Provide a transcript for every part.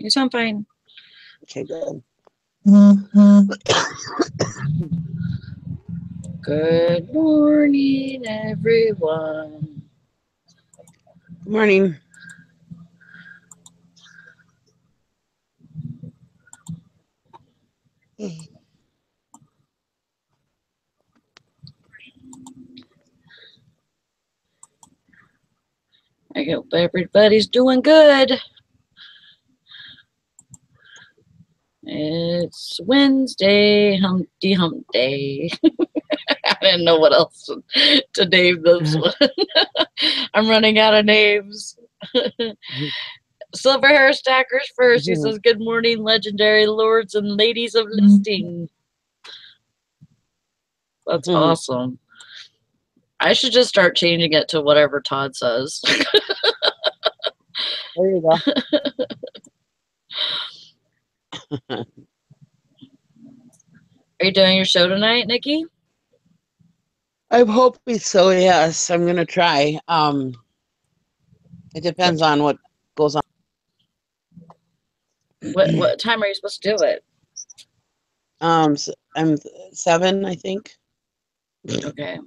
You sound fine. Okay, good. Good morning, everyone. Good morning. I hope everybody's doing good. It's Wednesday, Humpty Hump Day. I didn't know what else to name this one. I'm running out of names. Silver Hair Stackers first. He says, "Good morning, legendary lords and ladies of listing." That's awesome. I should just start changing it to whatever Todd says. There you go. Are you doing your show tonight, Nikki? I'm hoping so, yes. I'm going to try. It depends on what goes on. What time are you supposed to do it? I'm 7, I think. Okay.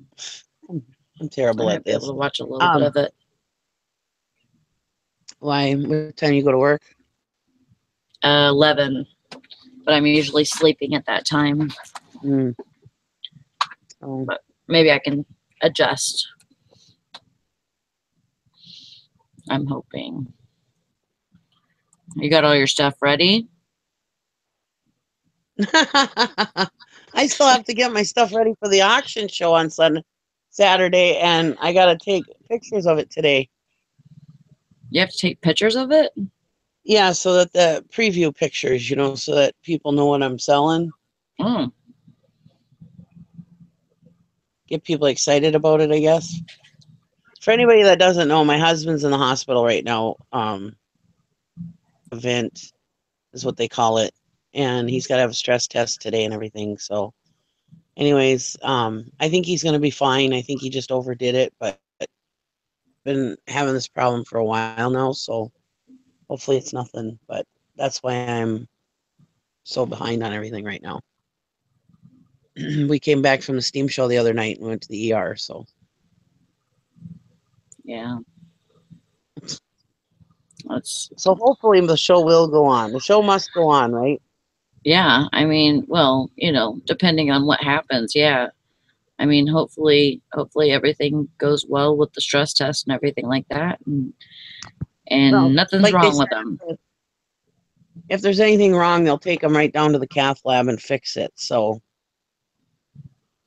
I'm terrible I at might be this. able to watch a little bit of it. Why? What time you go to work? 11. But I'm usually sleeping at that time. But maybe I can adjust. I'm hoping. You got all your stuff ready? I still have to get my stuff ready for the auction show on Saturday, and I got to take pictures of it today. You have to take pictures of it? Yeah, so that the preview pictures, so that people know what I'm selling. Get people excited about it, I guess. For anybody that doesn't know, my husband's in the hospital right now. Event is what they call it. And he's got to have a stress test today and everything. So anyways, I think he's going to be fine. I think he just overdid it, but been having this problem for a while now. So hopefully it's nothing, but that's why I'm so behind on everything right now. We came back from the steam show the other night and went to the ER. So yeah. So hopefully the show will go on. The show must go on, right? Yeah, I mean, well, depending on what happens, yeah. I mean, hopefully everything goes well with the stress test and everything like that, and nothing's wrong with them. If there's anything wrong, they'll take him right down to the cath lab and fix it. So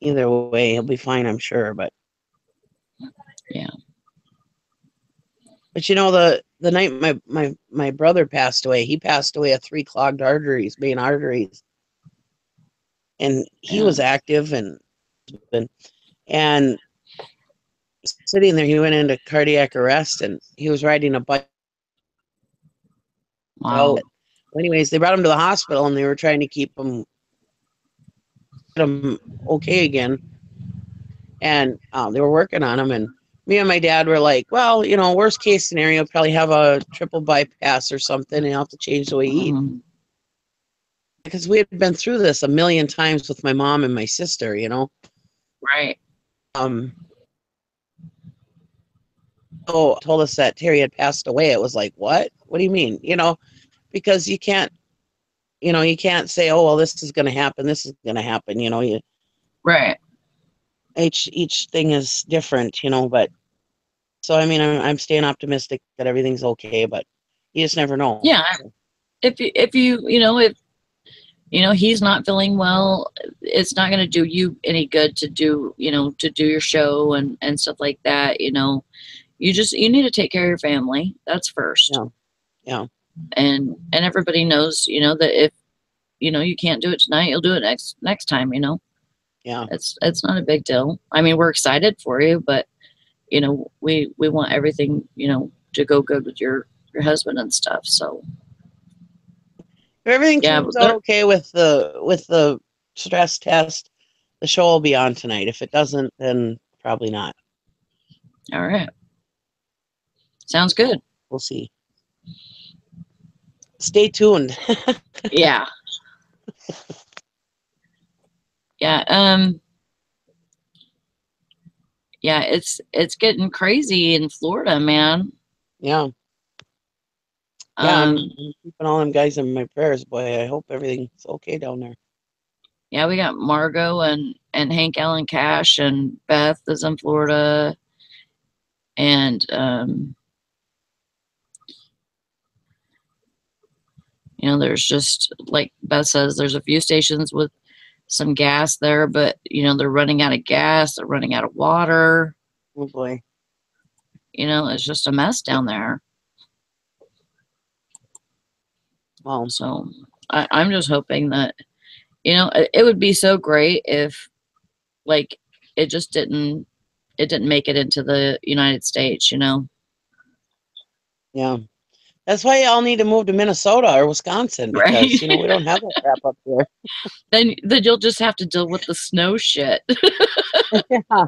either way, he'll be fine, I'm sure. But yeah. But the night my brother passed away, he passed away of 3 clogged arteries, main arteries. And he was active and sitting there, he went into cardiac arrest and he was riding a bike. Wow. So anyways, they brought him to the hospital and they were trying to keep him okay again. And they were working on him, and me and my dad were like, well, worst case scenario, probably have a triple bypass or something and have to change the way he eat. Because we had been through this a million times with my mom and my sister, Right. So told us that Terry had passed away. It was like, what? What do you mean? Because you can't say, oh, well, this is going to happen. This is going to happen. Right. Each thing is different, but so, I mean, I'm staying optimistic that everything's okay, but you just never know. Yeah. If he's not feeling well, it's not going to do you any good to do your show and stuff like that. You need to take care of your family. That's first. Yeah. And everybody knows, that if, you can't do it tonight, you'll do it next time, Yeah. It's not a big deal. I mean, we're excited for you, but we want everything, to go good with your husband and stuff. So if everything turns out okay with the stress test, the show will be on tonight. If it doesn't, then probably not. All right. Sounds good. We'll see. Stay tuned. Yeah. Yeah. Yeah, it's getting crazy in Florida, man. Yeah. Yeah, I'm keeping all them guys in my prayers, boy. I hope everything's okay down there. Yeah, we got Margot and Hank Allen Cash and Beth is in Florida, and there's just like Beth says, there's a few stations with some gas there, but they're running out of gas, they're running out of water. Oh boy. It's just a mess down there. Wow. So I'm just hoping that it would be so great if like it just didn't make it into the United States. Yeah. That's why y'all need to move to Minnesota or Wisconsin Right? because, we don't have that crap up here. then you'll just have to deal with the snow shit. Yeah.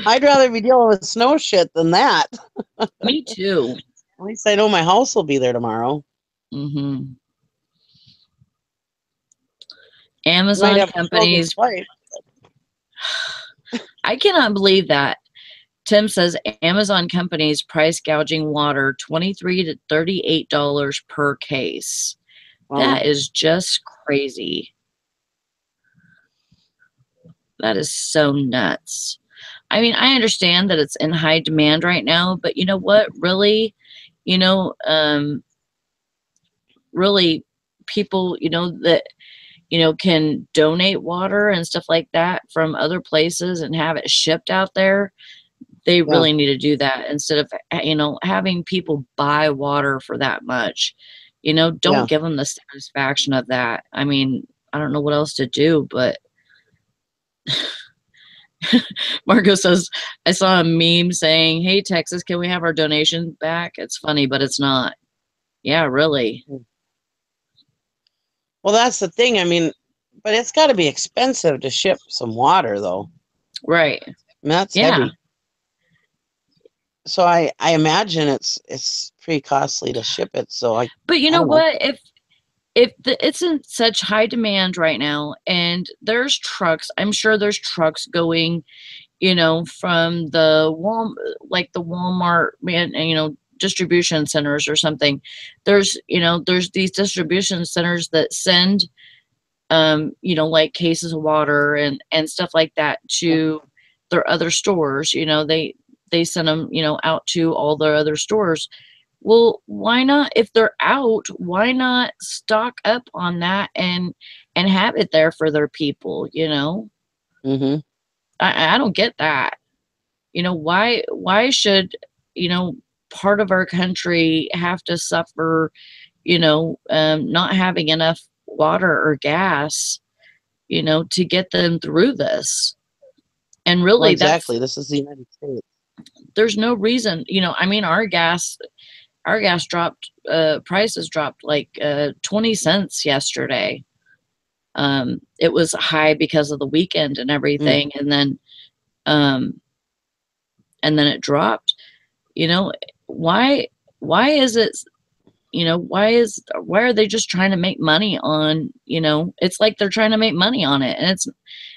I'd rather be dealing with snow shit than that. Me too. At least I know my house will be there tomorrow. Mm-hmm. Might Amazon have companies. twice. I cannot believe that. Tim says Amazon companies price gouging water $23 to $38 per case. That is just crazy. That is so nuts. I mean, I understand that it's in high demand right now, but you know what? Really, really people, that, can donate water and stuff like that from other places and have it shipped out there. They really need to do that instead of, having people buy water for that much. Don't give them the satisfaction of that. I mean, I don't know what else to do, but Marco says, I saw a meme saying, hey, Texas, can we have our donation back? It's funny, but it's not. Yeah, really. Well, that's the thing. I mean, but it's got to be expensive to ship some water, though. Right. I mean, that's heavy. So I imagine it's pretty costly to ship it. So But you know what? It's in such high demand right now, and there's trucks. I'm sure there's trucks going, from the Walmart, man, and, distribution centers or something. There's these distribution centers that send, like cases of water and stuff like that to their other stores. They send them, out to all their other stores. Well, why not? If they're out, why not stock up on that and have it there for their people? Mm-hmm. I don't get that. Why should part of our country have to suffer, not having enough water or gas, to get them through this? And Well, really, exactly. This is the United States. there's no reason. I mean, our gas dropped, prices dropped like 20 cents yesterday. It was high because of the weekend and everything, and then it dropped. Why is it, why are they just trying to make money on, it's like they're trying to make money on it, and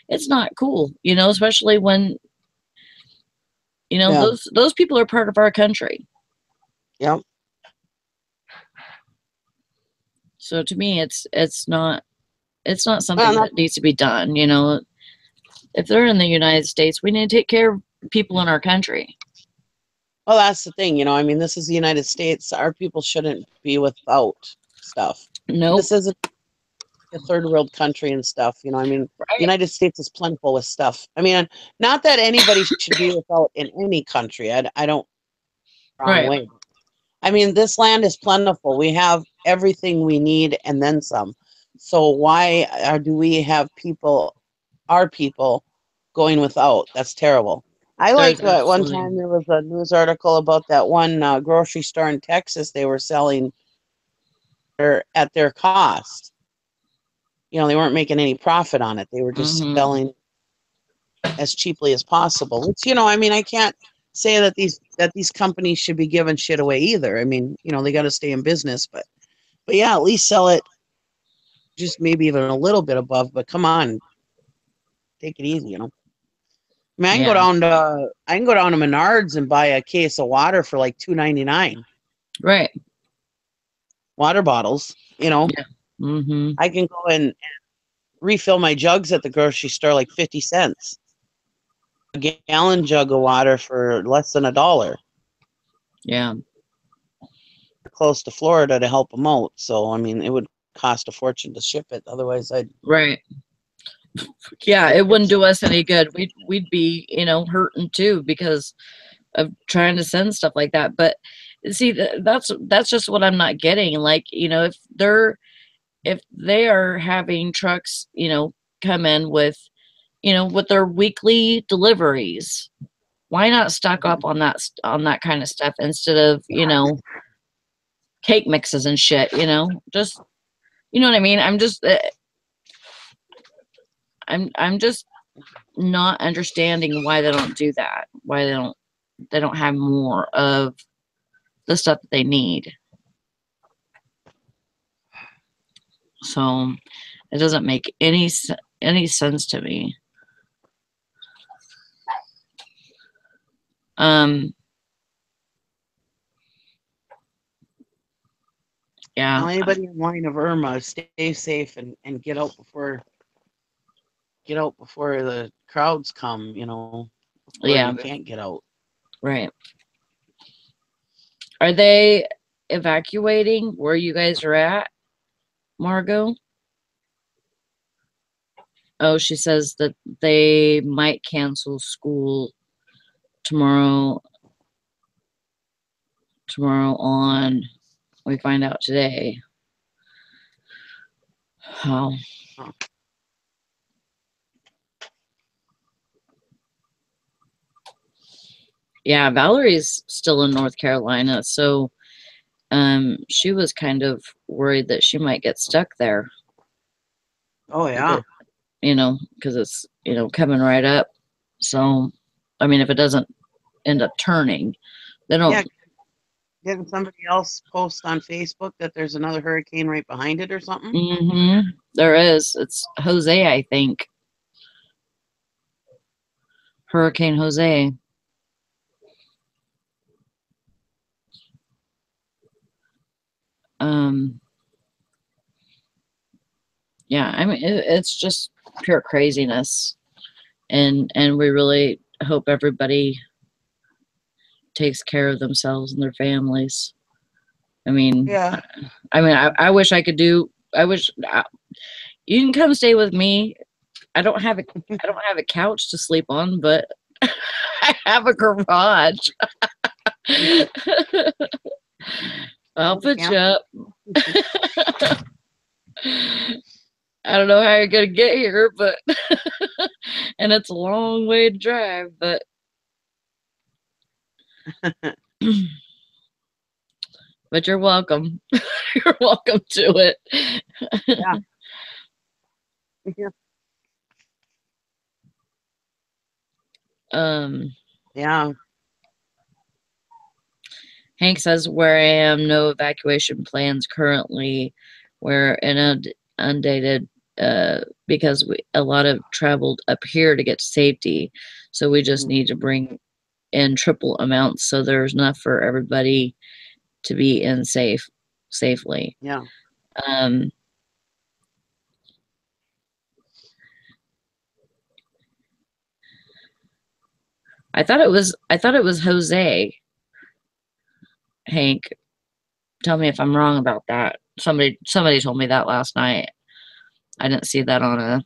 it's not cool, especially when those people are part of our country. Yep. So to me, it's not something that needs to be done. If they're in the United States, we need to take care of people in our country. Well, that's the thing. I mean, this is the United States. Our people shouldn't be without stuff. No, This isn't a third world country and stuff. I mean, right. the United States is plentiful with stuff. I mean, not that anybody should be without in any country. I don't wrong way. I mean, this land is plentiful. We have everything we need and then some. So why do we have our people, going without? That's terrible. I like one time there was a news article about that one grocery store in Texas. They were selling at their cost. They weren't making any profit on it. They were just selling as cheaply as possible. Which, I mean, I can't say that these companies should be giving shit away either. I mean, they got to stay in business, but But yeah, at least sell it just maybe even a little bit above. But come on, take it easy, I mean, Yeah. I can go down to Menards and buy a case of water for like $2.99. Right. Water bottles, Yeah. Mm-hmm. I can go and refill my jugs at the grocery store like 50 cents. A gallon jug of water for less than $1. Yeah. Close to Florida to help them out. So I mean, it would cost a fortune to ship it. Otherwise, Right. Yeah, I'd it ship wouldn't do some. us any good. We'd be, hurting too because of trying to send stuff like that. But see, that's just what I'm not getting. Like, if they are having trucks, come in with, with their weekly deliveries, why not stock up on that kind of stuff instead of, cake mixes and shit, just, you know what I mean? I'm just not understanding why they don't do that. Why they don't have more of the stuff that they need. So it doesn't make any sense to me. Yeah. Well, anybody in line of Irma, stay safe and get out before the crowds come. Before Yeah. you can't get out. Right. Are they evacuating where you guys are at, Margot? Oh, she says that they might cancel school tomorrow. Tomorrow on, we find out today. Oh. Yeah, Valerie's still in North Carolina, so she was kind of worried that she might get stuck there. Oh yeah. Because it's coming right up. So, I mean, if it doesn't end up turning, they don't. Yeah. Didn't somebody else post on Facebook that there's another hurricane right behind it or something? Mm-hmm. There is. It's Jose, I think. Hurricane Jose. Yeah, I mean, it's just pure craziness, and we really hope everybody takes care of themselves and their families. I mean, Yeah. I wish I could do. I wish you can come stay with me. I don't have a couch to sleep on, but I have a garage. I'll put you up. I don't know how you're gonna get here, but and it's a long way to drive, but but you're welcome. You're welcome to it. Yeah. Yeah. Hank says, where I am, no evacuation plans currently. We're inundated because a lot of traveled up here to get to safety. So we just need to bring in triple amounts so there's enough for everybody to be in safely. Yeah. I thought it was Jose. Hank, tell me if I'm wrong about that. Somebody told me that last night. I didn't see that on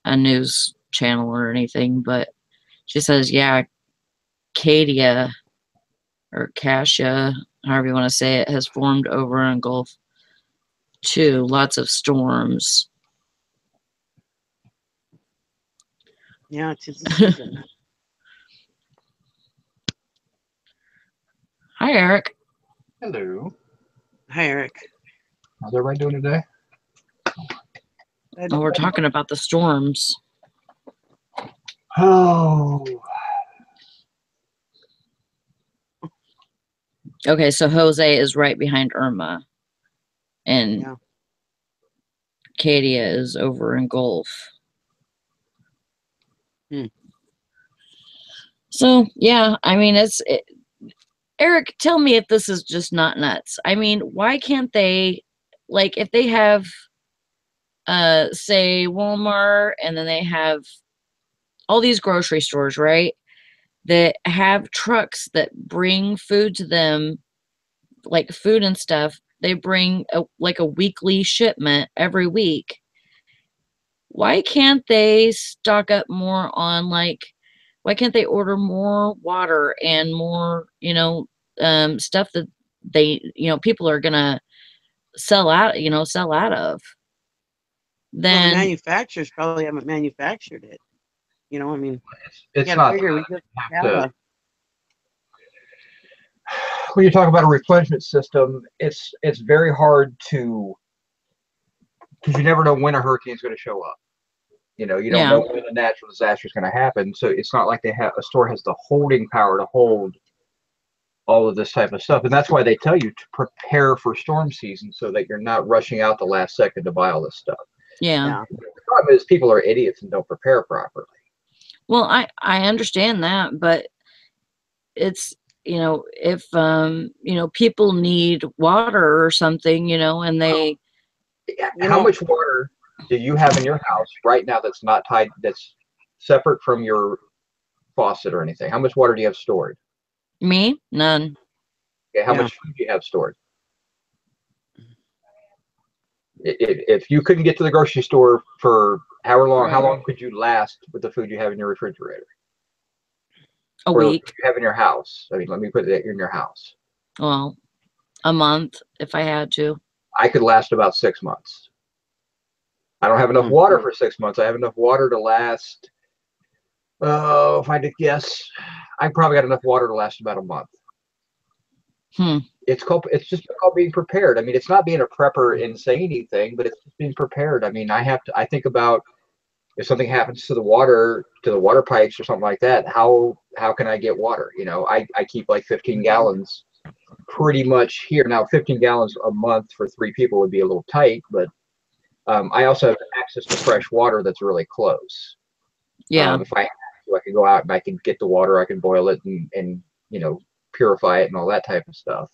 a news channel or anything, but she says, yeah, Cadia or Cassia, however you want to say it, has formed over in Gulf 2. Lots of storms. Yeah, it's a season. Hi, Eric. Hello. Hi, Eric. How's everybody doing today? Oh, we're talking about the storms. Oh. Okay, so Jose is right behind Irma. and Yeah. Cadia is over in Gulf. So yeah, I mean, Eric, tell me if this is just not nuts. I mean, why can't they, like, if they have, say Walmart, and then they have all these grocery stores, right? That have trucks that bring food to them, like food and stuff. They bring like a weekly shipment every week. Why can't they stock up more on, like, why can't they order more water and more, stuff that they, people are gonna sell out of? Well, the Then manufacturers probably haven't manufactured it. I mean, It's you gotta not figure we just have to, a. when you talk about a replenishment system, it's very hard to, because you never know when a hurricane is going to show up. You don't yeah, know when a natural disaster is going to happen. So it's not like a store has the holding power to hold all of this type of stuff. And that's why they tell you to prepare for storm season so that you're not rushing out the last second to buy all this stuff. yeah. Yeah. The problem is people are idiots and don't prepare properly. Well, I understand that, but it's, if people need water or something, and they How much water do you have in your house right now that's not tied, that's separate from your faucet or anything? How much water do you have stored? me none. Okay, how much food do you have stored? If you couldn't get to the grocery store for how long, how long could you last with the food you have in your refrigerator? A Or week. you have in your house? I mean, let me put it in your house. Well, a month if I had to. I could last about 6 months. I don't have enough water for 6 months. I have enough water to last. If I had to guess, I probably got enough water to last about a month. It's just called being prepared. I mean, it's not being a prepper and saying anything, but it's just being prepared. I mean, I think about, if something happens to the water pipes or something like that, how can I get water? I keep like 15 gallons pretty much here. Now, 15 gallons a month for 3 people would be a little tight, but I also have access to fresh water that's really close. Yeah. If I could go out and I can get the water, I can boil it and purify it and all that type of stuff.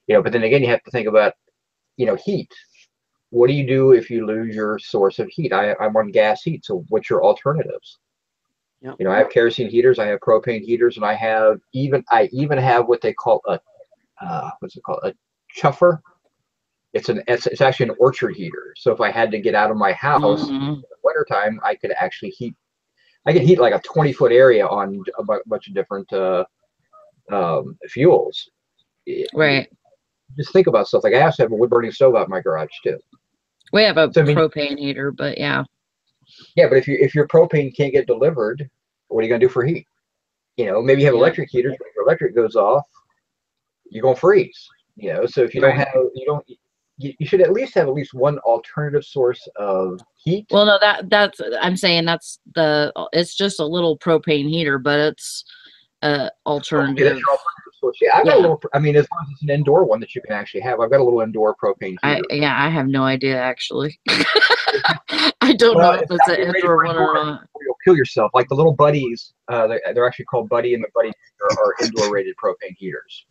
But then again, you have to think about, heat. What do you do if you lose your source of heat? I'm on gas heat, so what's your alternatives? Yep. I have kerosene heaters, I have propane heaters, and I even have what they call a what's it called? A chuffer. It's actually an orchard heater. So if I had to get out of my house in the wintertime, I could actually heat. I could heat like a 20-foot area on a bunch of different fuels. Right. Just think about stuff. Like I also have a wood burning stove out in my garage too. We have a propane heater, but yeah. Yeah, but if your propane can't get delivered, what are you gonna do for heat? Maybe you have electric heaters, but if your electric goes off, you're gonna freeze. So if you don't have, you should at least have at least one alternative source of heat. Well, no, that's I'm saying it's just a little propane heater, but it's alternative. Okay, that's your alternative source. Yeah, I've got a little. I mean, as long as it's an indoor one that you can actually have, I've got a little indoor propane heater. I have no idea actually. I don't know if it's an indoor one or not. You'll kill yourself. Like the little buddies, they're actually called Buddy, and the Buddy are indoor rated propane heaters.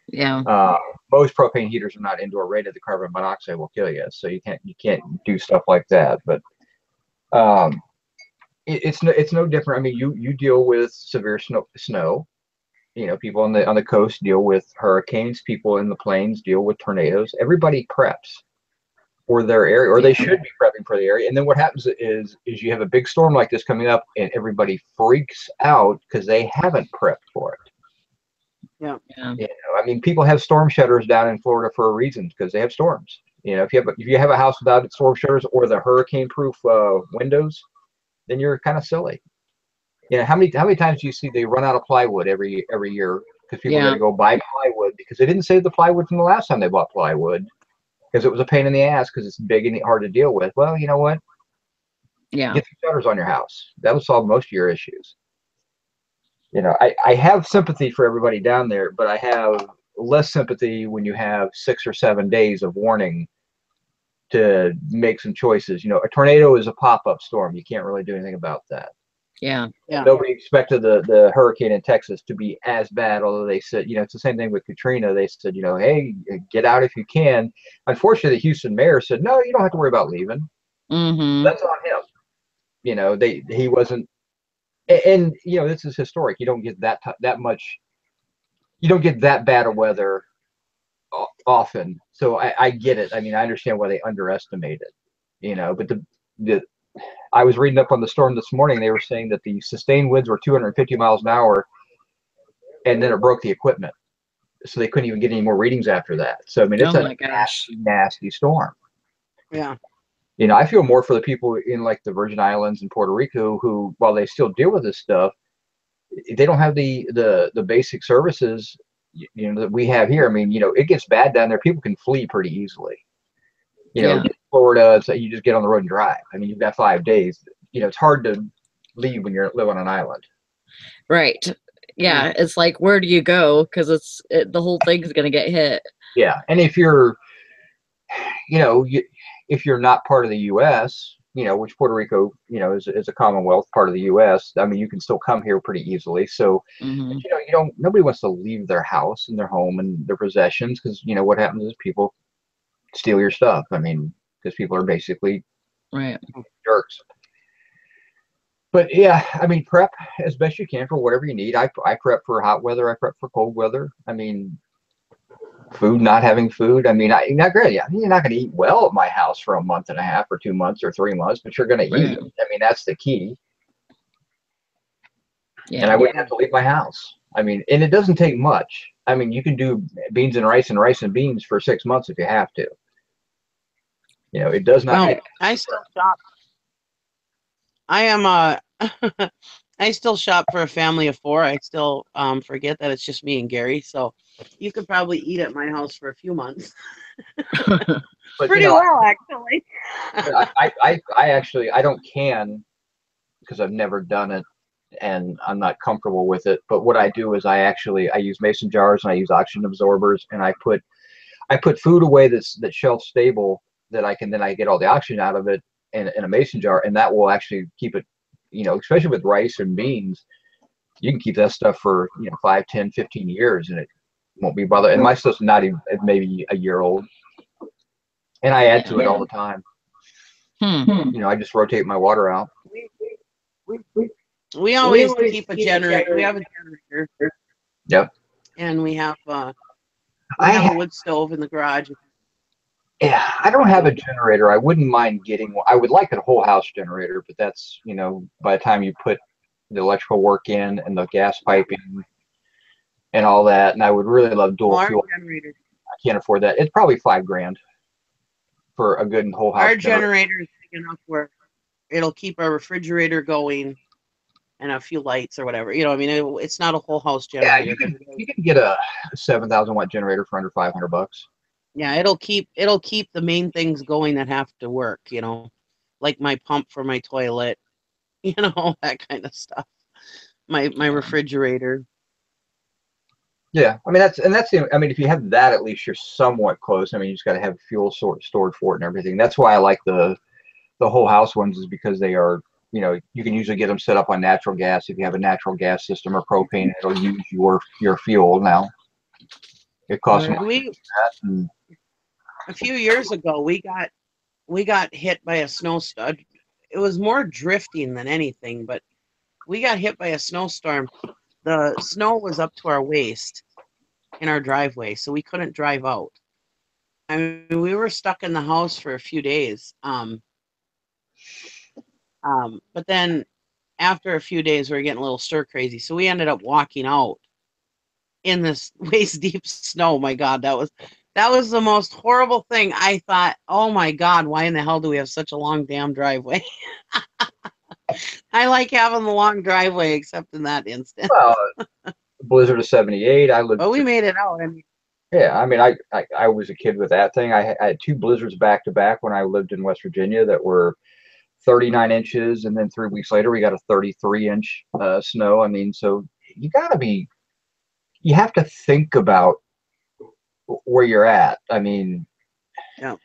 Yeah. Most propane heaters are not indoor rated. The carbon monoxide will kill you, so you can't do stuff like that. But it's no different. I mean, you deal with severe snow. People on the coast deal with hurricanes. People in the plains deal with tornadoes. Everybody preps for their area, or they should be prepping for the area. And then what happens is you have a big storm like this coming up, and everybody freaks out because they haven't prepped for it. Yeah. I mean, people have storm shutters down in Florida for a reason, because they have storms. If you have a house without storm shutters or the hurricane-proof windows, then you're kind of silly. How many times do you see they run out of plywood every year because people got to go buy plywood because they didn't save the plywood from the last time they bought plywood because it was a pain in the ass because it's big and hard to deal with. Well, you know what? Yeah. Get some shutters on your house. That'll solve most of your issues. I have sympathy for everybody down there, but I have less sympathy when you have 6 or 7 days of warning to make some choices. You know, a tornado is a pop-up storm. You can't really do anything about that. Yeah. Yeah. Nobody expected the hurricane in Texas to be as bad, although they said, you know, it's the same thing with Katrina. They said, you know, hey, get out if you can. Unfortunately, the Houston mayor said, no, you don't have to worry about leaving. Mm-hmm. That's on him. You know, he wasn't, and you know, this is historic. You don't get that much, you don't get that bad of weather often. So I get it. I mean, I understand why they underestimate it, you know, but the I was reading up on the storm this morning. They were saying that the sustained winds were 250 miles an hour, and then it broke the equipment, so they couldn't even get any more readings after that. So I mean, it's Oh a my gosh. nasty storm. Yeah. You know, I feel more for the people in like the Virgin Islands and Puerto Rico who, while they still deal with this stuff, they don't have the basic services, you know, that we have here. I mean, you know, it gets bad down there. People can flee pretty easily. You know, Yeah. Florida, so you just get on the road and drive. I mean, you've got 5 days. You know, it's hard to leave when you live on an island. Right. Yeah. It's like, where do you go? Because the whole thing's gonna get hit. Yeah, and if you're, you know, if you're not part of the U.S., you know, which Puerto Rico, you know, is a Commonwealth part of the U.S. I mean, you can still come here pretty easily. So, Mm-hmm. you know, nobody wants to leave their house and their home and their possessions because, you know, what happens is people steal your stuff. I mean, because people are basically Right. jerks. But yeah, I mean, prep as best you can for whatever you need. I prep for hot weather. I prep for cold weather. I mean, food, not having food. I mean, not great. Yeah, you're not going to eat well at my house for a month and a half or 2 months or 3 months, but you're going to eat. Right. I mean, that's the key. Yeah. And I wouldn't have to leave my house. I mean, and it doesn't take much. I mean, you can do beans and rice and beans for 6 months if you have to. You know, it does not. Well, I still shop. I am I still shop for a family of 4. I still forget that it's just me and Gary. So you could probably eat at my house for a few months. But, Pretty you know, well, actually. I actually I don't can because I've never done it and I'm not comfortable with it. But what I do is I use mason jars and I use oxygen absorbers and I put food away that's shelf stable that I get all the oxygen out of it in a mason jar, and that will actually keep it, you know, especially with rice and beans, you can keep that stuff for, you know, 5, 10, 15 years and it won't be bothered. And my stuff's not even maybe a year old. And I add to it all the time. You know, I just rotate my water out. We always keep a generator. We have a generator. Yep. And we have a wood stove in the garage. Yeah, I don't have a generator. I wouldn't mind getting one. I would like a whole house generator, but that's, you know, by the time you put the electrical work in and the gas piping and all that, and I would really love dual fuel. Generator. I can't afford that. It's probably $5,000 for a good whole house. Our generator is big enough where it'll keep our refrigerator going and a few lights or whatever. You know, I mean, it's not a whole house generator. Yeah, you can get a 7,000 watt generator for under $500. Yeah, it'll keep the main things going that have to work, you know, like my pump for my toilet, you know, that kind of stuff. My refrigerator. Yeah, I mean I mean, if you have that, at least you're somewhat close. I mean, you just got to have fuel stored for it and everything. That's why I like the whole house ones, is because they are, you know, you can usually get them set up on natural gas. If you have a natural gas system or propane, it'll use your fuel now. It costs more. A few years ago, we got hit by a snowstorm. It was more drifting than anything, but we got hit by a snowstorm. The snow was up to our waist in our driveway, so we couldn't drive out. I mean, we were stuck in the house for a few days. But then after a few days, we were getting a little stir crazy, so we ended up walking out in this waist deep snow. My God, that was the most horrible thing. I thought, oh my God, why in the hell do we have such a long damn driveway? I like having the long driveway, except in that instance. Well, blizzard of '78. But we made it out. I mean, yeah, I mean, I was a kid with that thing. I had 2 blizzards back to back when I lived in West Virginia that were 39 inches, and then 3 weeks later we got a 33-inch snow. I mean, so you have to think about where you're at. I mean, yeah.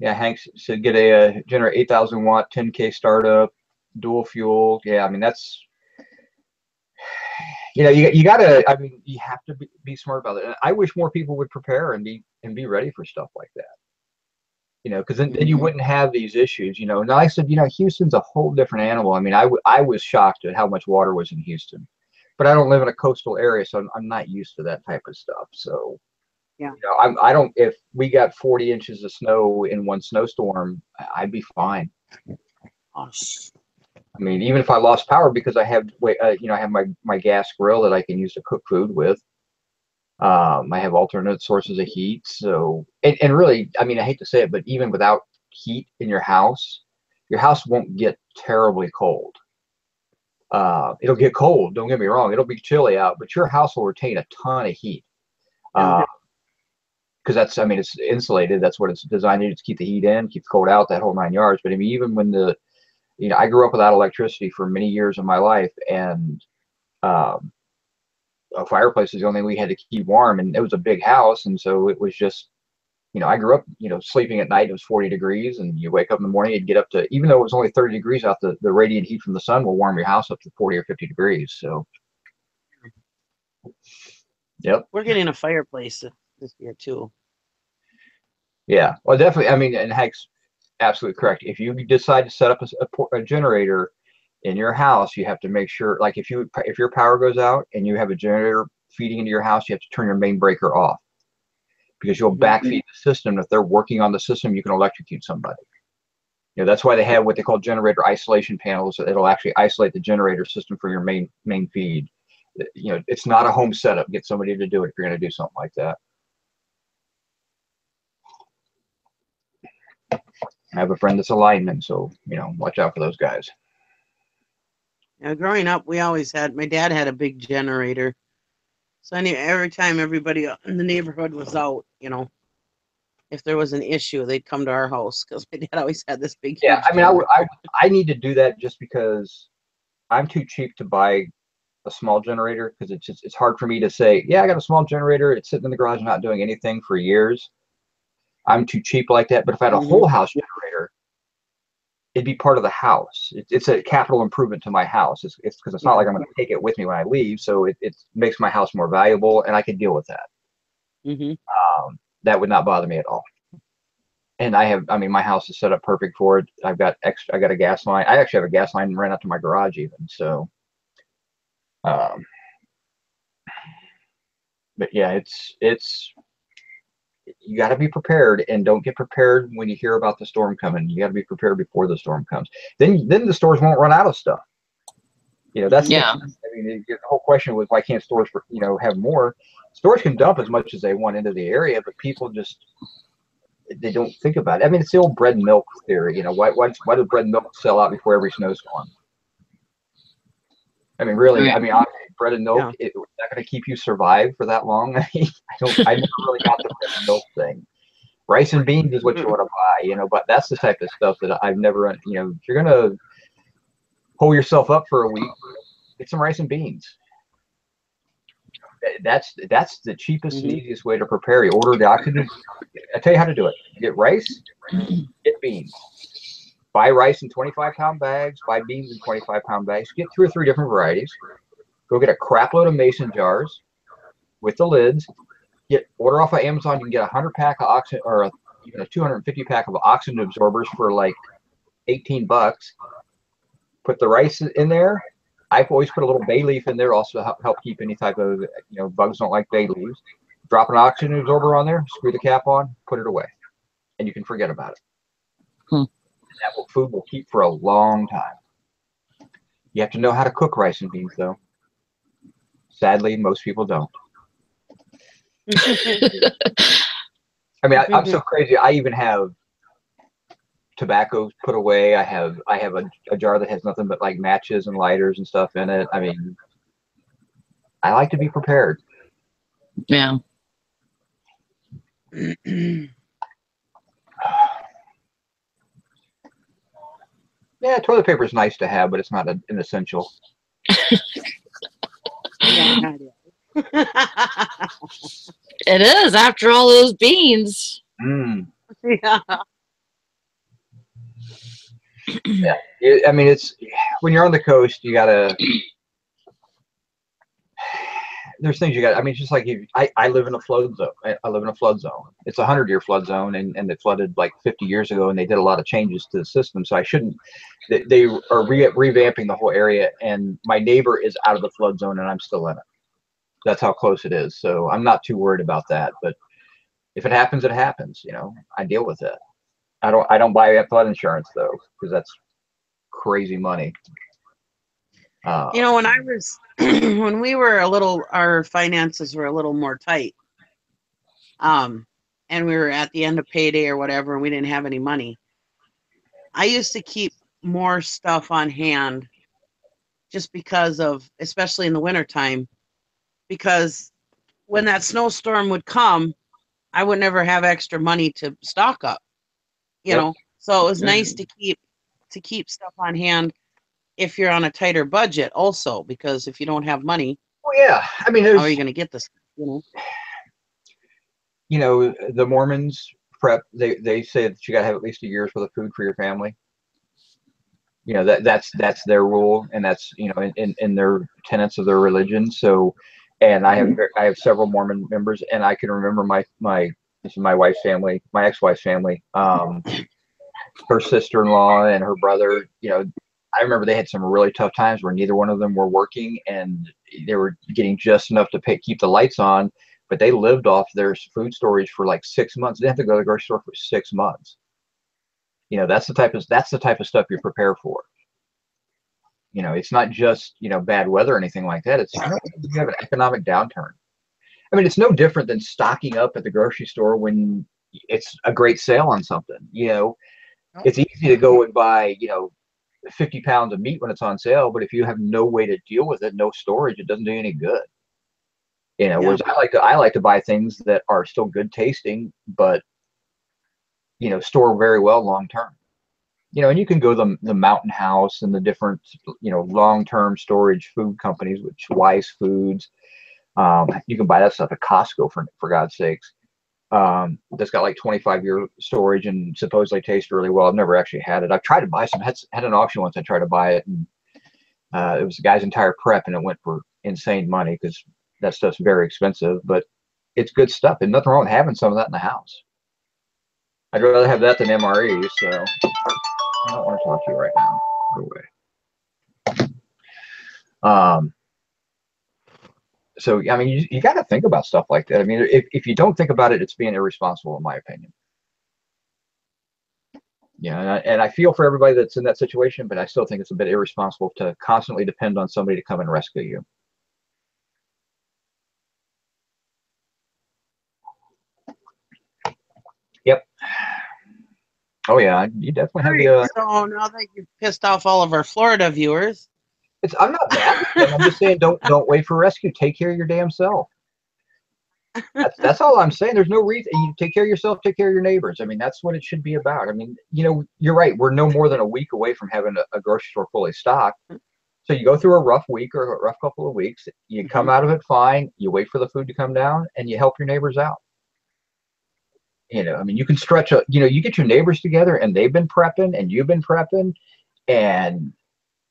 Yeah, Hank said get a generate 8,000 watt, 10K startup, dual fuel. Yeah, I mean that's, you gotta. I mean, you have to be smart about it. And I wish more people would prepare and be ready for stuff like that. Because then you wouldn't have these issues. And like I said, Houston's a whole different animal. I mean, I was shocked at how much water was in Houston, but I don't live in a coastal area, so I'm not used to that type of stuff. So. Yeah. I don't. If we got 40 inches of snow in one snowstorm, I'd be fine. Gosh. I mean, even if I lost power because I have, I have my gas grill that I can use to cook food with. I have alternate sources of heat. So, and really, I mean, I hate to say it, but even without heat in your house won't get terribly cold. It'll get cold. Don't get me wrong. It'll be chilly out, but your house will retain a ton of heat. Because that's, I mean, it's insulated. That's what it's designed to do, to keep the heat in, keep the cold out, that whole 9 yards. But I mean, even when I grew up without electricity for many years of my life, and a fireplace is the only thing we had to keep warm, and it was a big house, and so it was just, I grew up, sleeping at night. It was 40 degrees, and you wake up in the morning, you'd get up to, even though it was only 30 degrees out, the radiant heat from the sun will warm your house up to 40 or 50 degrees. So, yep. We're getting a fireplace this year too. Yeah, well, definitely. I mean, and Hank's absolutely correct. If you decide to set up a generator in your house, you have to make sure, like if your power goes out and you have a generator feeding into your house, you have to turn your main breaker off, because you'll backfeed the system. If they're working on the system, you can electrocute somebody. That's why they have what they call generator isolation panels. It'll actually isolate the generator system from your main feed. It's not a home setup. Get somebody to do it if you're going to do something like that. I have a friend that's a lineman, so watch out for those guys. Now, growing up, we always had, my dad had a big generator. So every time everybody in the neighborhood was out, if there was an issue, they'd come to our house, because my dad always had this big. Yeah, I mean, I need to do that just because I'm too cheap to buy a small generator, because it's hard for me to say, yeah, I got a small generator. It's sitting in the garage, not doing anything for years. I'm too cheap like that. But if I had a whole house generator, it'd be part of the house. It's a capital improvement to my house. It's because it's not like I'm going to take it with me when I leave. So it makes my house more valuable, and I can deal with that. That would not bother me at all. And my house is set up perfect for it. I got a gas line. I actually have a gas line ran up to my garage even. So, but yeah, it's you got to be prepared, and don't get prepared when you hear about the storm coming. You got to be prepared before the storm comes. Then the stores won't run out of stuff. That's I mean, the whole question was, why can't stores have more? Stores can dump as much as they want into the area, but people just, they don't think about it. I mean, it's the old bread and milk theory. Why does bread and milk sell out before every snowstorm? I mean, really, I mean, bread and milk, it's not going to keep you survive for that long. I never really got the bread and milk thing. Rice and beans is what you want to buy, but that's the type of stuff that I've never, if you're going to pull yourself up for a week, get some rice and beans. That's the cheapest and easiest way to prepare. You order the oxygen. I tell you how to do it. Get rice, get beans. Buy rice in 25-pound bags. Buy beans in 25-pound bags. Get 2 or 3 different varieties. Go get a crap load of mason jars with the lids. Order off of Amazon. You can get a 100-pack of oxygen, or even a 250-pack of oxygen absorbers for like $18. Put the rice in there. I've always put a little bay leaf in there also to help keep any type of, bugs don't like bay leaves. Drop an oxygen absorber on there, screw the cap on, put it away, and you can forget about it. That food will keep for a long time. You have to know how to cook rice and beans, though. Sadly, most people don't. I mean, I'm so crazy. I even have tobacco put away. I have a jar that has nothing but like matches and lighters and stuff in it. I mean, I like to be prepared. Yeah. Yeah, toilet paper is nice to have, but it's not an essential. It is, after all those beans. Mm. Yeah. Yeah. I mean, it's when you're on the coast, you gotta. There's things you got. I mean, it's just like I live in a flood zone. I live in a flood zone. It's a 100-year flood zone, and it flooded like 50 years ago, and they did a lot of changes to the system. So I shouldn't. They are revamping the whole area, and my neighbor is out of the flood zone, and I'm still in it. That's how close it is. So I'm not too worried about that. But if it happens, it happens. You know, I deal with it. I don't buy flood insurance though, because that's crazy money. You know, when I was when we were our finances were a little more tight, and we were at the end of payday or whatever, and we didn't have any money. I used to keep more stuff on hand just because of, especially in the wintertime, because when that snowstorm would come, I would never have extra money to stock up, you know. So it was nice to keep stuff on hand if you're on a tighter budget also, because if you don't have money, well, yeah, I mean, how are you going to get this, you know, the Mormons prep, they say that you got to have at least a year's worth of food for your family. You know, that's their rule, and that's, you know, in their tenets of their religion. So, and I have several Mormon members, and I can remember this is my wife's family, my ex-wife's family, her sister-in-law and her brother. You know, I remember they had some really tough times where neither one of them were working, and they were getting just enough to keep the lights on, but they lived off their food storage for like 6 months. They didn't have to go to the grocery store for 6 months. You know, that's the type of stuff you prepare for. You know, it's not just, you know, bad weather or anything like that. It's, you know, you have an economic downturn. I mean, it's no different than stocking up at the grocery store when it's a great sale on something. You know, it's easy to go and buy, you know, 50 pounds of meat when it's on sale, but if you have no way to deal with it, no storage, it doesn't do you any good. You know, whereas I like to buy things that are still good tasting, but, you know, store very well long term. You know, and you can go the Mountain House and the different, you know, long-term storage food companies, which Wise Foods. You can buy that stuff at Costco for God's sakes. That's got like 25-year storage and supposedly tastes really well. I've never actually had it. I've tried to buy some. Had an auction once. I tried to buy it, and it was the guy's entire prep, and it went for insane money because that stuff's very expensive. But it's good stuff, and nothing wrong with having some of that in the house. I'd rather have that than MREs. So I don't want to talk to you right now. Go away. So I mean, you got to think about stuff like that. I mean, if you don't think about it, it's being irresponsible, in my opinion. Yeah, and I feel for everybody that's in that situation, but I still think it's a bit irresponsible to constantly depend on somebody to come and rescue you. Yep. Oh yeah, you definitely have the. So now that you've pissed off all of our Florida viewers, I'm not mad. I'm just saying, don't wait for rescue. Take care of your damn self. That's all I'm saying. There's no reason. You take care of yourself, take care of your neighbors. I mean, that's what it should be about. I mean, you know, you're right. We're no more than a week away from having a grocery store fully stocked. So you go through a rough week or a rough couple of weeks. You come out of it fine. You wait for the food to come down, and you help your neighbors out. You know, I mean, you can stretch you know, you get your neighbors together, and they've been prepping, and you've been prepping, and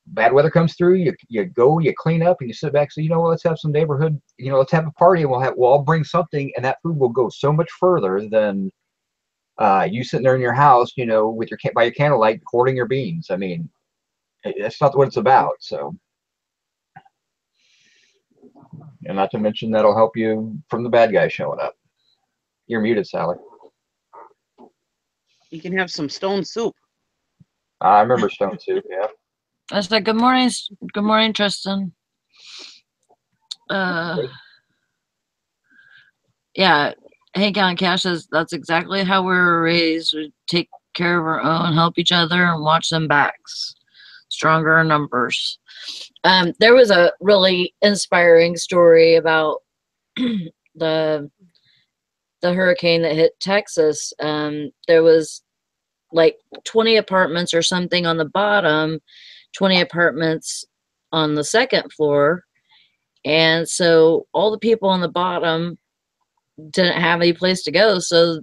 bad weather comes through, you go, you clean up, and you sit back and say, you know what, let's have some neighborhood, you know, let's have a party, and we'll all bring something, and that food will go so much further than you sitting there in your house, you know, with by your candlelight hoarding your beans. I mean, that's not what it's about. So, and not to mention that'll help you from the bad guy showing up. You're muted, Sally. you can have some stone soup. I remember stone soup. Yeah. I said, good morning, Tristan. Yeah, Hank on Cash says that's exactly how we were raised. We take care of our own, help each other, and watch them backs. Stronger in numbers. There was a really inspiring story about the hurricane that hit Texas. There was like 20 apartments or something on the bottom, 20 apartments on the second floor. And so all the people on the bottom didn't have any place to go. So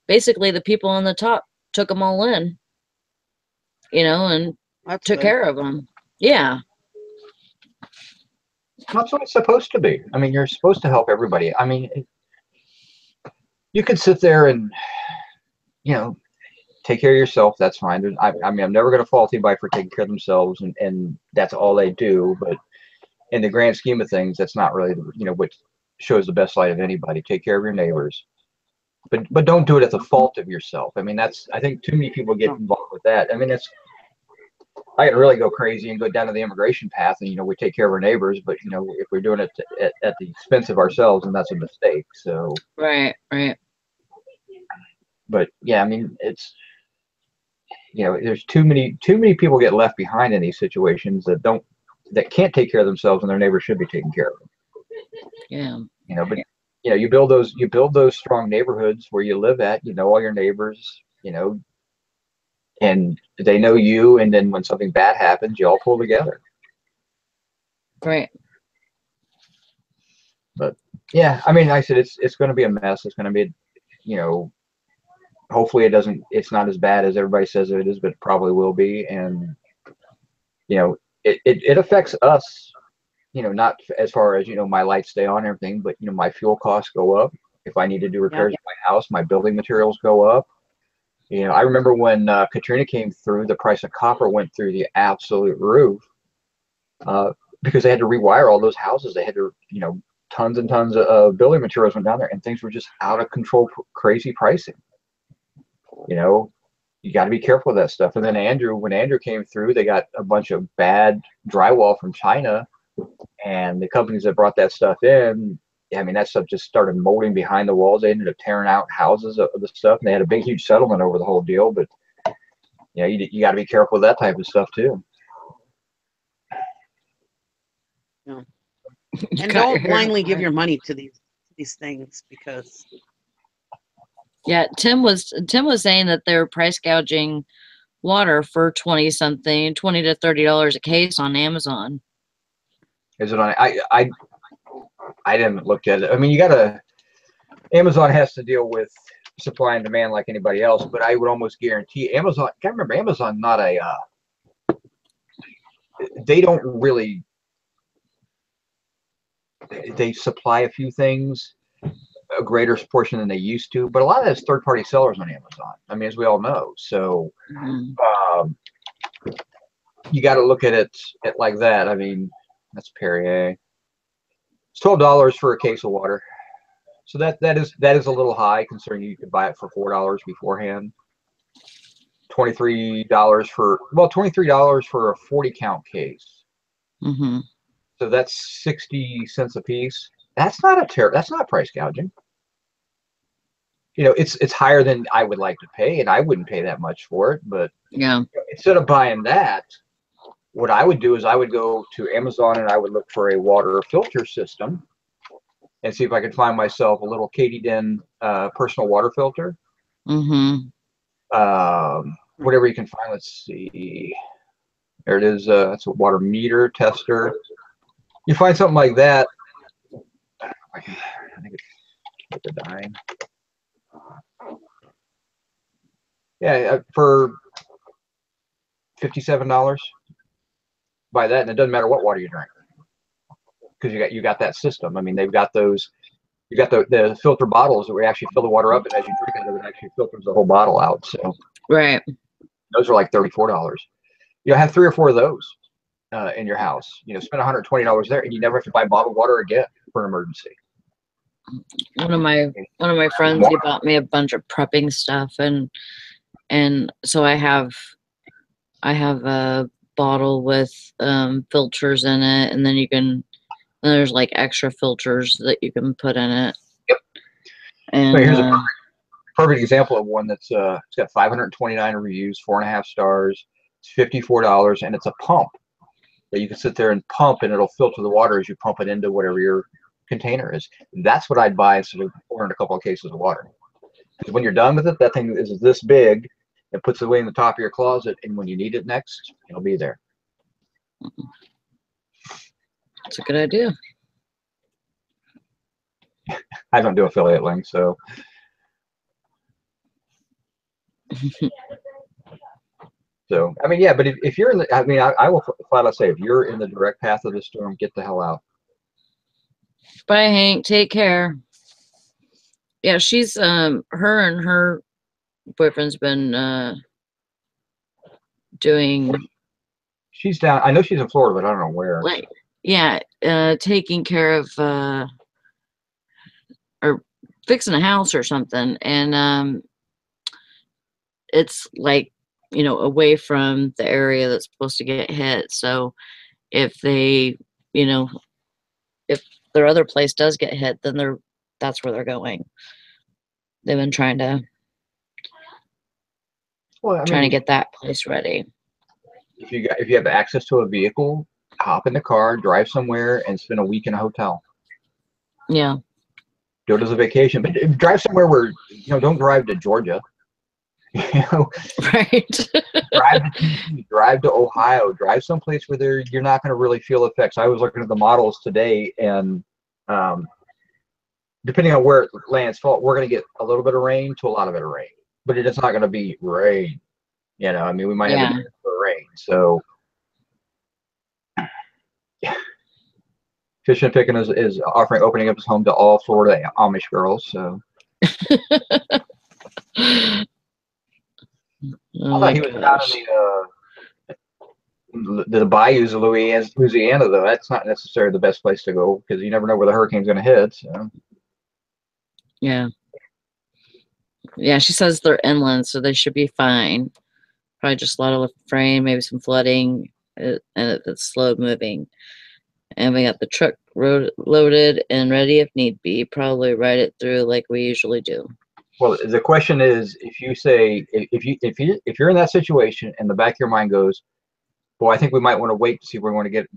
basically the people on the top took them all in. you know, and That's took good. care of them. Yeah. That's what it's supposed to be. I mean, you're supposed to help everybody. I mean, you could sit there and, you know, take care of yourself. That's fine. I mean, I'm never going to fault anybody for taking care of themselves, and that's all they do. But in the grand scheme of things, that's not really, you know, what shows the best light of anybody. Take care of your neighbors, but don't do it at the fault of yourself. I mean, that's, I think too many people get involved with that. I mean, it's, I could really go crazy and go down to the immigration path, and, you know, we take care of our neighbors, but, you know, if we're doing it at the expense of ourselves, then that's a mistake. So, Right. Right. but yeah, I mean, it's, you know, there's too many people get left behind in these situations that can't take care of themselves, and their neighbors should be taking care of them. Yeah. You know, but you know, you build those strong neighborhoods where you live at. You know all your neighbors. You know, and they know you. And then when something bad happens, you all pull together. Right. But yeah, I mean, like I said, it's going to be a mess. It's going to be, you know, hopefully it's not as bad as everybody says it is, but it probably will be. And you know, it affects us. You know, not as far as, you know, my lights stay on and everything, but, you know, my fuel costs go up. If I need to do repairs in my house, my building materials go up. You know, I remember when Katrina came through, the price of copper went through the absolute roof because they had to rewire all those houses. They had to, you know, tons and tons of building materials went down there, and things were just out of control, crazy pricing. You know, you got to be careful with that stuff. And then when Andrew came through, they got a bunch of bad drywall from China. And the companies that brought that stuff in, I mean, that stuff just started molding behind the walls. They ended up tearing out houses of the stuff, and they had a big, huge settlement over the whole deal. But you know, you got to be careful with that type of stuff too. Yeah. And don't blindly give your money to these things, because Yeah, Tim was saying that they're price gouging water for $20 to $30 a case on Amazon. Is it on? I didn't look at it. I mean, Amazon has to deal with supply and demand like anybody else, but I would almost guarantee Amazon. I can't remember, Amazon not a. They don't really. They supply a few things, a greater portion than they used to, but a lot of that's third-party sellers on Amazon. I mean, as we all know, so you got to look at it like that. I mean, that's Perrier. It's $12 for a case of water, so that is a little high considering you could buy it for $4 beforehand. $23 for a 40 count case. So that's 60 cents a piece. That's not price gouging. You know, it's higher than I would like to pay, and I wouldn't pay that much for it. But yeah, instead of buying that, what I would do is I would go to Amazon and I would look for a water filter system and see if I could find myself a little Katydin personal water filter. Whatever you can find. Let's see. There it is. That's a water meter tester. You find something like that. I think it's a dime. Yeah, for $57. Buy that, and it doesn't matter what water you drink, because you got that system. I mean, they've got those. You got the filter bottles that we actually fill the water up, and as you drink it, it actually filters the whole bottle out. So right. Those are like $34. You know, have 3 or 4 of those in your house. You know, spend $120 there, and you never have to buy bottled water again for an emergency. One of my friends, he bought me a bunch of prepping stuff, and so I have a bottle with filters in it, and then there's like extra filters that you can put in it. Yep. And so here's a perfect example of one that's it's got 529 reviews, 4.5 stars. It's $54, and it's a pump that you can sit there and pump, and it'll filter the water as you pump it into whatever your container is. That's what I'd buy instead of ordering a couple of cases of water. Because when you're done with it, that thing is this big. It puts it away in the top of your closet, and when you need it next, it'll be there. That's a good idea. I don't do affiliate links, so. So, I mean, yeah, but if you're in the, I mean, I will flat out say, if you're in the direct path of the storm, get the hell out. Bye, Hank. Take care. Yeah, she's her and her boyfriend's been doing. She's down. I know she's in Florida, but I don't know where. Like, yeah, taking care of or fixing a house or something, and it's like, you know, away from the area that's supposed to get hit. So if they, you know, if their other place does get hit, then that's where they're going. They've been trying to get that place ready. If you have access to a vehicle, hop in the car, drive somewhere, and spend a week in a hotel. Yeah. Go to the vacation, but drive somewhere where, you know, don't drive to Georgia. You know, right. drive to Ohio, drive someplace where you're not going to really feel effects. I was looking at the models today, and depending on where it lands, we're going to get a little bit of rain to a lot of it of rain, but it's not going to be rain. You know, I mean, we might have a bit of rain. So, Fish and Pickin' is opening up his home to all Florida Amish girls. So. Oh, I thought he was down in the bayous of Louisiana, though. That's not necessarily the best place to go because you never know where the hurricane's going to hit. So. Yeah. Yeah, she says they're inland, so they should be fine. Probably just a lot of rain, maybe some flooding, and it's slow moving. And we got the truck loaded and ready if need be. Probably ride it through like we usually do. Well, the question is, if you're in that situation and the back of your mind goes, well, I think we might want to wait to see where we want to get.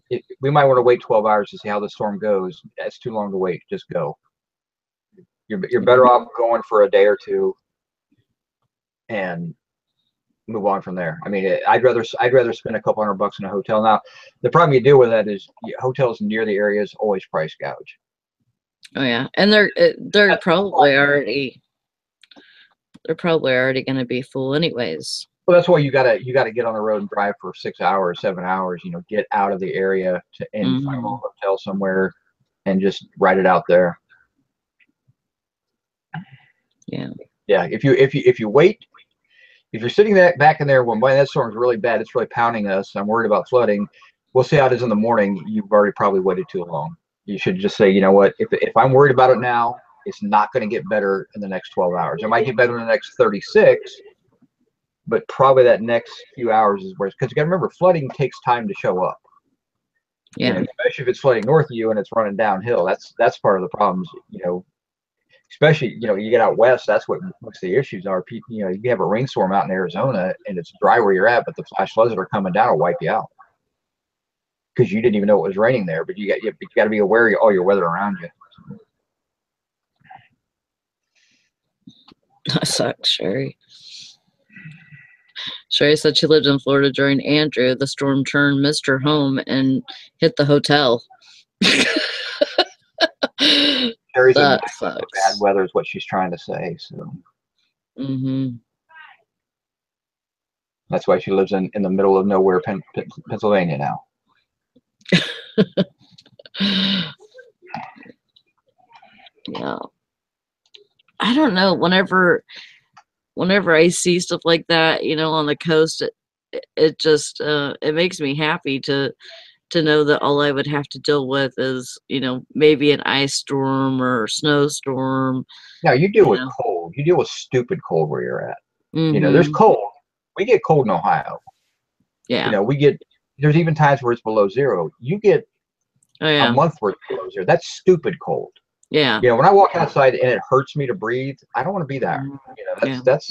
We might want to wait 12 hours to see how the storm goes. That's too long to wait. Just go. You're better off going for a day or two and move on from there. I mean, I'd rather spend a couple $100 in a hotel. Now, the problem you deal with that is hotels near the areas always price gouge. Oh yeah, and they're probably already going to be full anyways. Well, that's why you gotta get on the road and drive for 6 hours, 7 hours. You know, get out of the area and find a hotel somewhere and just ride it out there. Yeah. Yeah. If you wait, if you're sitting back in there when that storm's really bad, it's really pounding us, I'm worried about flooding. We'll see how it is in the morning. You've already probably waited too long. You should just say, you know what, if I'm worried about it now, it's not going to get better in the next 12 hours. It might get better in the next 36, but probably that next few hours is where, because you got to remember, flooding takes time to show up. Yeah. You know, especially if it's flooding north of you and it's running downhill. That's part of the problems. You know, especially, you know, you get out west, that's what most of the issues are. People, you know, you have a rainstorm out in Arizona and it's dry where you're at, but the flash floods that are coming down will wipe you out because you didn't even know it was raining there. But you got to be aware of all your weather around you. That sucks, Sherry. Sherry said she lived in Florida during Andrew. The storm turned Mr. home and hit the hotel. Sherry's that sucks. Bad weather is what she's trying to say. So. That's why she lives in the middle of nowhere, Pennsylvania now. Yeah. I don't know. Whenever I see stuff like that, you know, on the coast, it just it makes me happy to know that all I would have to deal with is, you know, maybe an ice storm or a snowstorm. Now you deal with cold. You deal with stupid cold where you're at. You know, there's cold. We get cold in Ohio. Yeah. You know, there's even times where it's below zero. You get a month where it's below zero. That's stupid cold. Yeah. You know, when I walk outside and it hurts me to breathe, I don't want to be there. You know, that's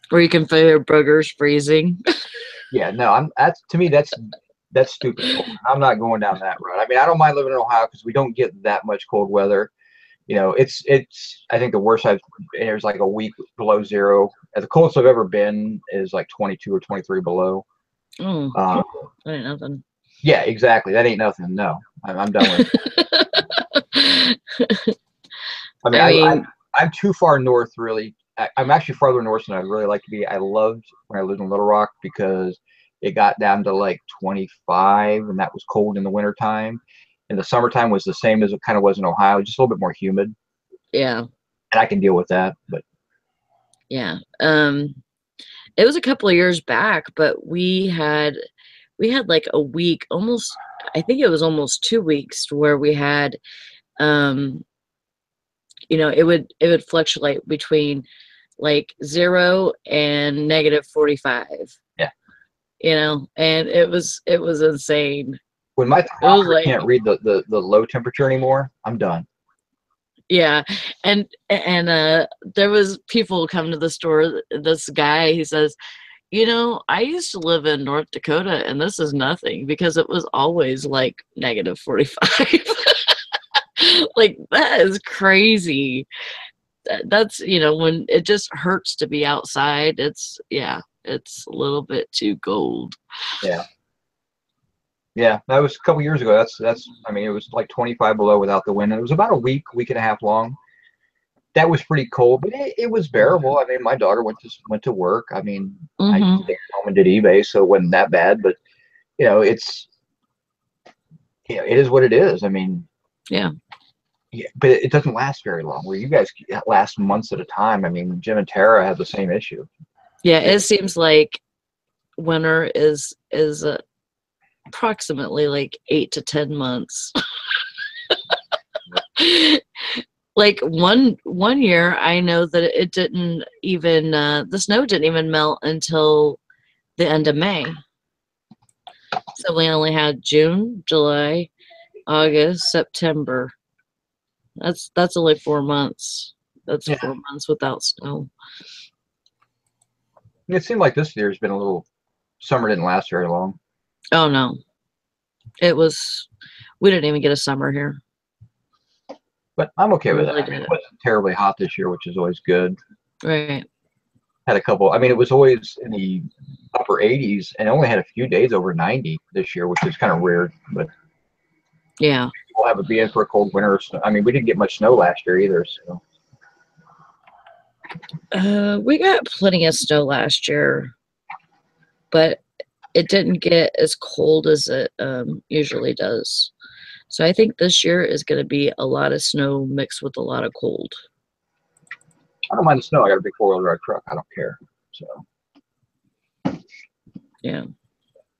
where you can feel your boogers freezing. Yeah, no, to me that's stupid cold. I'm not going down that road. I mean, I don't mind living in Ohio because we don't get that much cold weather. You know, it's I think the worst there's like a week below zero. The coldest I've ever been is like 22 or 23 below. That ain't nothing. Yeah, exactly. That ain't nothing. No, I'm done with it. I mean, I'm too far north really I'm actually farther north than I'd really like to be. I loved when I lived in Little Rock because it got down to like 25, and that was cold in the wintertime. And the summertime was the same as it kind of was in Ohio, just a little bit more humid. Yeah. And I can deal with that. But yeah. It was a couple of years back, but we had like a week, almost, I think it was almost 2 weeks, where we had, you know, it would fluctuate between like 0 and -45. yeah, You know, and it was insane. when my It was thermometer like, can't read the low temperature anymore, I'm done. yeah. And there was people come to the store. This guy, he says, you know, I used to live in North Dakota and this is nothing, because it was always like -45. Like, that is crazy. That's, you know, when it just hurts to be outside, it's, yeah, it's a little bit too cold. Yeah. Yeah, that was a couple years ago. That's I mean, it was like 25 below without the wind. And it was about a week and a half long. That was pretty cold, but it was bearable. I mean, my daughter went to work. I mean, I Mm-hmm. stayed home and did eBay, so it wasn't that bad. But you know, it's it is what it is. I mean, Yeah. yeah, but it doesn't last very long. Where you guys last months at a time. I mean, Jim and Tara have the same issue. Yeah, it seems like winter is approximately like 8 to 10 months. Like one year, I know that it didn't even the snow didn't even melt until the end of May. So we only had June, July, August, September. That's only 4 months. That's Yeah. 4 months without snow. It seemed like this year's been a little. Summer didn't last very long. Oh no, we didn't even get a summer here. But I'm okay with Really that. I mean, it did. wasn't terribly hot this year, which is always good. Right. Had a couple. I mean, it was always in the upper 80s, and only had a few days over 90 this year, which is kind of rare. But Yeah. we'll have it be in for a cold winter. So, I mean, we didn't get much snow last year either. So We got plenty of snow last year, but it didn't get as cold as it usually does. So I think this year is going to be a lot of snow mixed with a lot of cold. I don't mind the snow. I got a big 4-wheel drive truck. I don't care. So Yeah.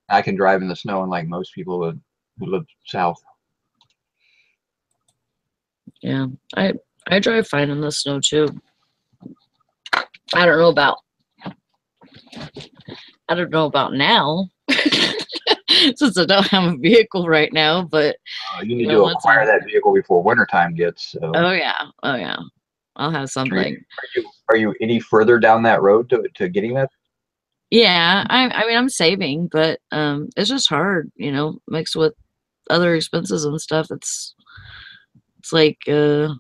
I can drive in the snow, unlike most people who live south. Yeah. I drive fine in the snow too. I don't know about now. Since I don't have a vehicle right now, but You need to acquire that vehicle before wintertime gets. So. Oh yeah, I'll have something. Are you any further down that road to getting that? Yeah, I mean, I'm saving, but it's just hard, you know, mixed with other expenses and stuff. It's like you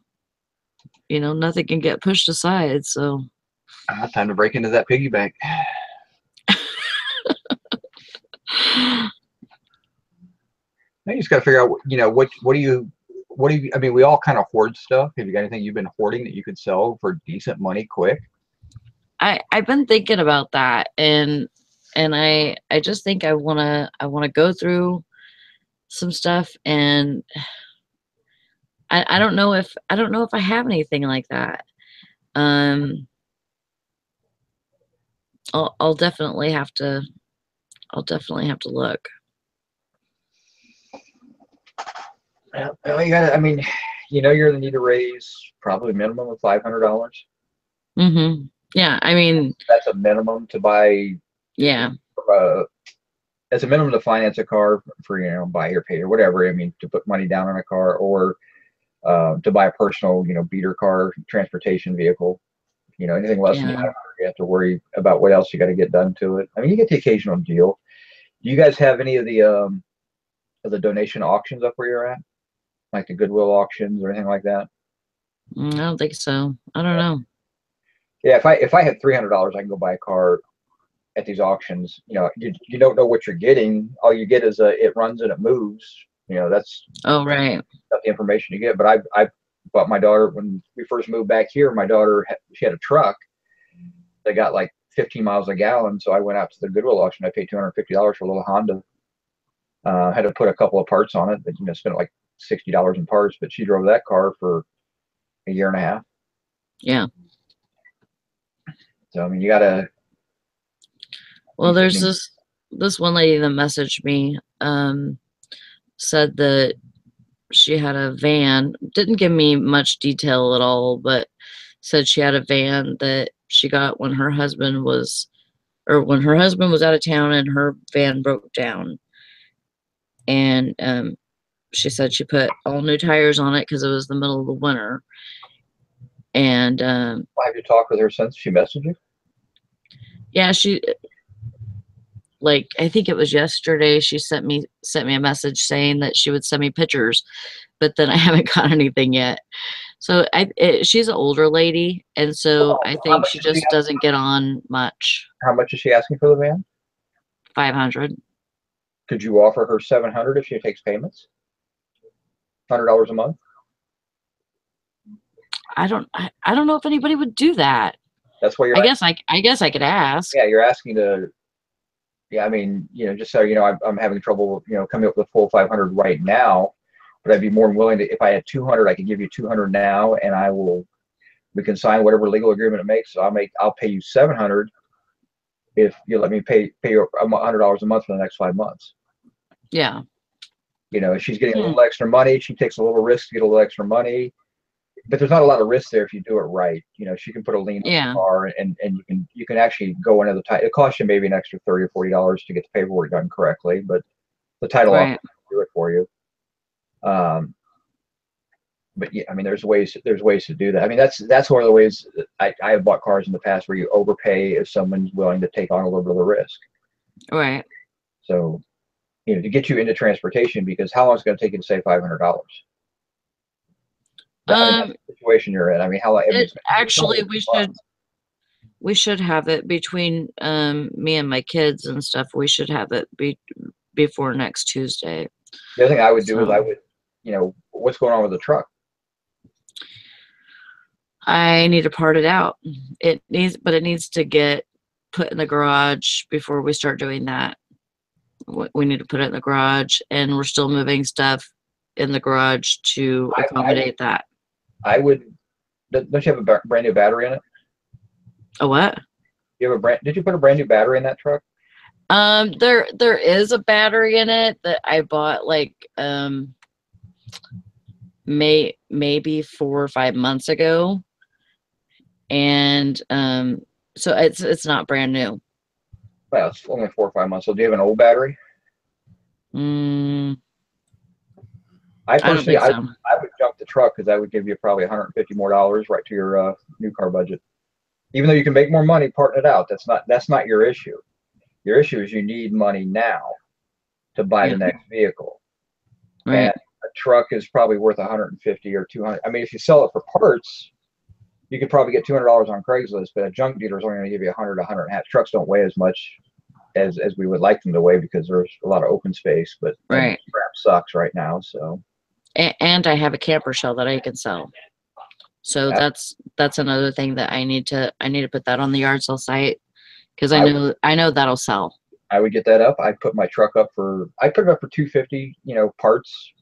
know, nothing can get pushed aside. So Time to break into that piggy bank. Now you just got to figure out, you know, what do you, I mean, we all kind of hoard stuff. Have you got anything you've been hoarding that you could sell for decent money quick? I've been thinking about that, and I just think I wanna go through some stuff, and I don't know if I have anything like that. I'll definitely have to look. Well, you got to, I mean, you know, you're going to need to raise probably a minimum of $500. Mm-hmm. Yeah, I mean, that's a minimum to buy. Yeah. That's a minimum to finance a car for, you know, buy or pay or whatever. I mean, to put money down on a car, or to buy a personal, you know, beater car, transportation vehicle. You know, anything less than that, you have to worry about what else you got to get done to it. I mean, you get the occasional deal. Do you guys have any of the donation auctions up where you're at, like the Goodwill auctions or anything like that? I don't think so. I don't know. Yeah, if I had $300, I can go buy a car at these auctions. You know, you don't know what you're getting. All you get is it runs and it moves. You know, that's right. That's the information you get. But I bought my daughter, when we first moved back here. My daughter she had a truck, they got like 15 miles a gallon. So I went out to the Goodwill auction. I paid $250 for a little Honda. Had to put a couple of parts on it, but spent like $60 in parts. But she drove that car for a year and a half. Yeah. So I mean, you gotta. Well, there's this one lady that messaged me, said that she had a van. Didn't give me much detail at all, but said she had a van that she got when her husband was out of town and her van broke down. And she said she put all new tires on it because it was the middle of the winter. And Why have you talked with her since she messaged you? yeah, she, like, I think it was yesterday, she sent me a message saying that she would send me pictures, but then I haven't got anything yet. So she's an older lady, and so I think she just doesn't get on much. How much is she asking for the van? 500. Could you offer her 700 if she takes payments? $100 a month? I don't know if anybody would do that. That's what you're. I guess I could ask. Yeah, you're asking to. Yeah, I mean, just so you know, I'm having trouble, coming up with a full 500 right now. But I'd be more than willing to. If I had 200, I could give you 200 now, and we can sign whatever legal agreement it makes. So I'll pay you 700 if you let me pay you $100 a month for the next 5 months. Yeah. She's getting a little extra money. She takes a little risk to get a little extra money, but there's not a lot of risk there if you do it right. She can put a lien on the car, and you can actually go into the title. It costs you maybe an extra $30 or $40 to get the paperwork done correctly, but the title office will do it for you. But yeah, I mean, there's ways to do that. I mean, that's one of the ways that I have bought cars in the past where you overpay if someone's willing to take on a little bit of the risk. Right. So, to get you into transportation, because how long is it going to take you to save $500? That's the situation you're in. I mean, how long? Actually, we should have it between me and my kids and stuff. We should have it before next Tuesday. The other thing I would do is what's going on with the truck? I need to part it out. It needs to get put in the garage before we start doing that. We need to put it in the garage, and we're still moving stuff in the garage to accommodate that. I would. Don't you have a brand new battery in it? A what? Did you put a brand new battery in that truck? There is a battery in it that I bought like maybe 4 or 5 months ago, and so it's not brand new. Well, it's only 4 or 5 months. So do you have an old battery? I personally, I would jump the truck because that would give you probably $150 more right to your new car budget. Even though you can make more money parting it out, that's not your issue. Your issue is you need money now to buy the next vehicle. Right. And a truck is probably worth $150 or $200. I mean, if you sell it for parts, you could probably get $200 on Craigslist, but a junk dealer is only going to give you $100, $150. Trucks don't weigh as much as we would like them to weigh because there's a lot of open space, but crap sucks right now. So. And I have a camper shell that I can sell. So that's another thing that I need to put that on the yard sale site because I know that'll sell. I would get that up. I put my truck up for $250, parts.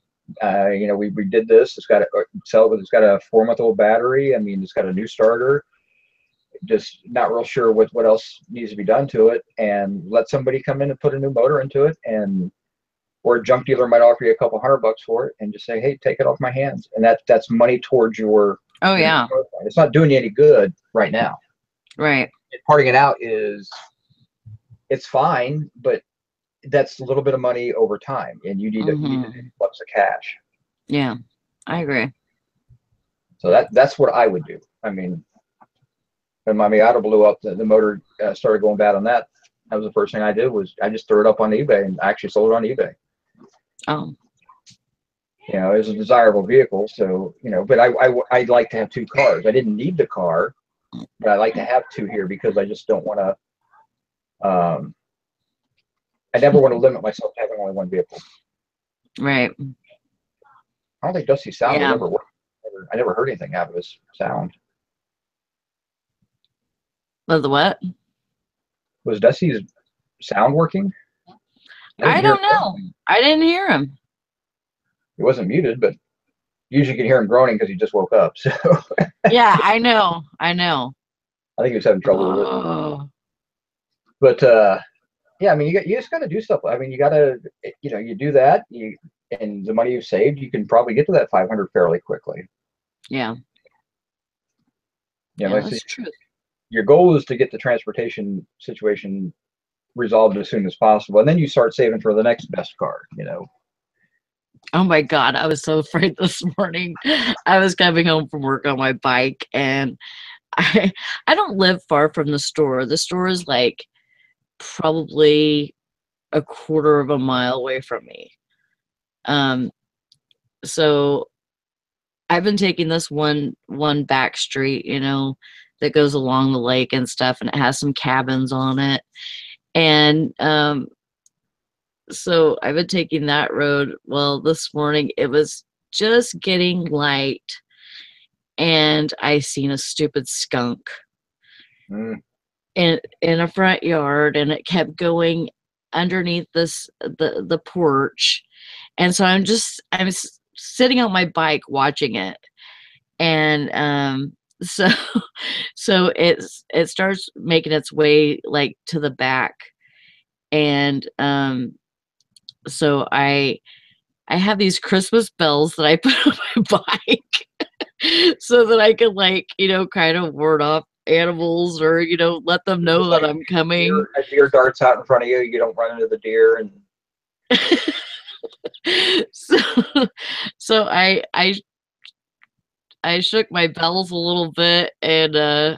We did this. It's got a 4-month-old battery. I mean, it's got a new starter. Just not real sure what else needs to be done to it, and let somebody come in and put a new motor into it, or a junk dealer might offer you a couple $100 for it, and just say, hey, take it off my hands, and that's money towards your. Oh yeah. It's not doing you any good right now. Right. Parting it out it's fine, but that's a little bit of money over time, and you need an influx of cash. Yeah, I agree. So that's what I would do. I mean, when my Miata blew up, the motor started going bad on that. That was the first thing I did was I just threw it up on eBay, and I actually sold it on eBay. Oh. It was a desirable vehicle, so but I'd like to have 2 cars. I didn't need the car, but I like to have 2 here because I just don't want to. I never want to limit myself to having only 1 vehicle. Right. I don't think Dusty's sound has ever worked. I never heard anything out of his sound. Of the what? Was Dusty's sound working? I didn't I hear don't him know. groaning. I didn't hear him. He wasn't muted, but usually you can hear him groaning because he just woke up. So Yeah, I know. I know. I think he was having trouble with it. Oh. But yeah, I mean, you just got to do stuff. I mean, you got to, you do that, and the money you've saved, you can probably get to that 500 fairly quickly. Yeah. You know, Yeah, like I that's say, true. your goal is to get the transportation situation resolved as soon as possible, and then you start saving for the next best car. Oh my God, I was so afraid this morning. I was coming home from work on my bike, and I I don't live far from the store. The store is like probably a quarter of a mile away from me. Um, so I've been taking this one back street, that goes along the lake and stuff, and it has some cabins on it. And so I've been taking that road. Well, this morning it was just getting light, and I seen a stupid skunk Mm. in a front yard, and it kept going underneath the porch. And so I'm sitting on my bike watching it, and so so it starts making its way like to the back, and so I have these Christmas bells that I put on my bike so that I can, like, kind of ward off animals, or let them know Just that like I'm coming. a deer darts out in front of you, you don't run into the deer, and so so I shook my bells a little bit, and then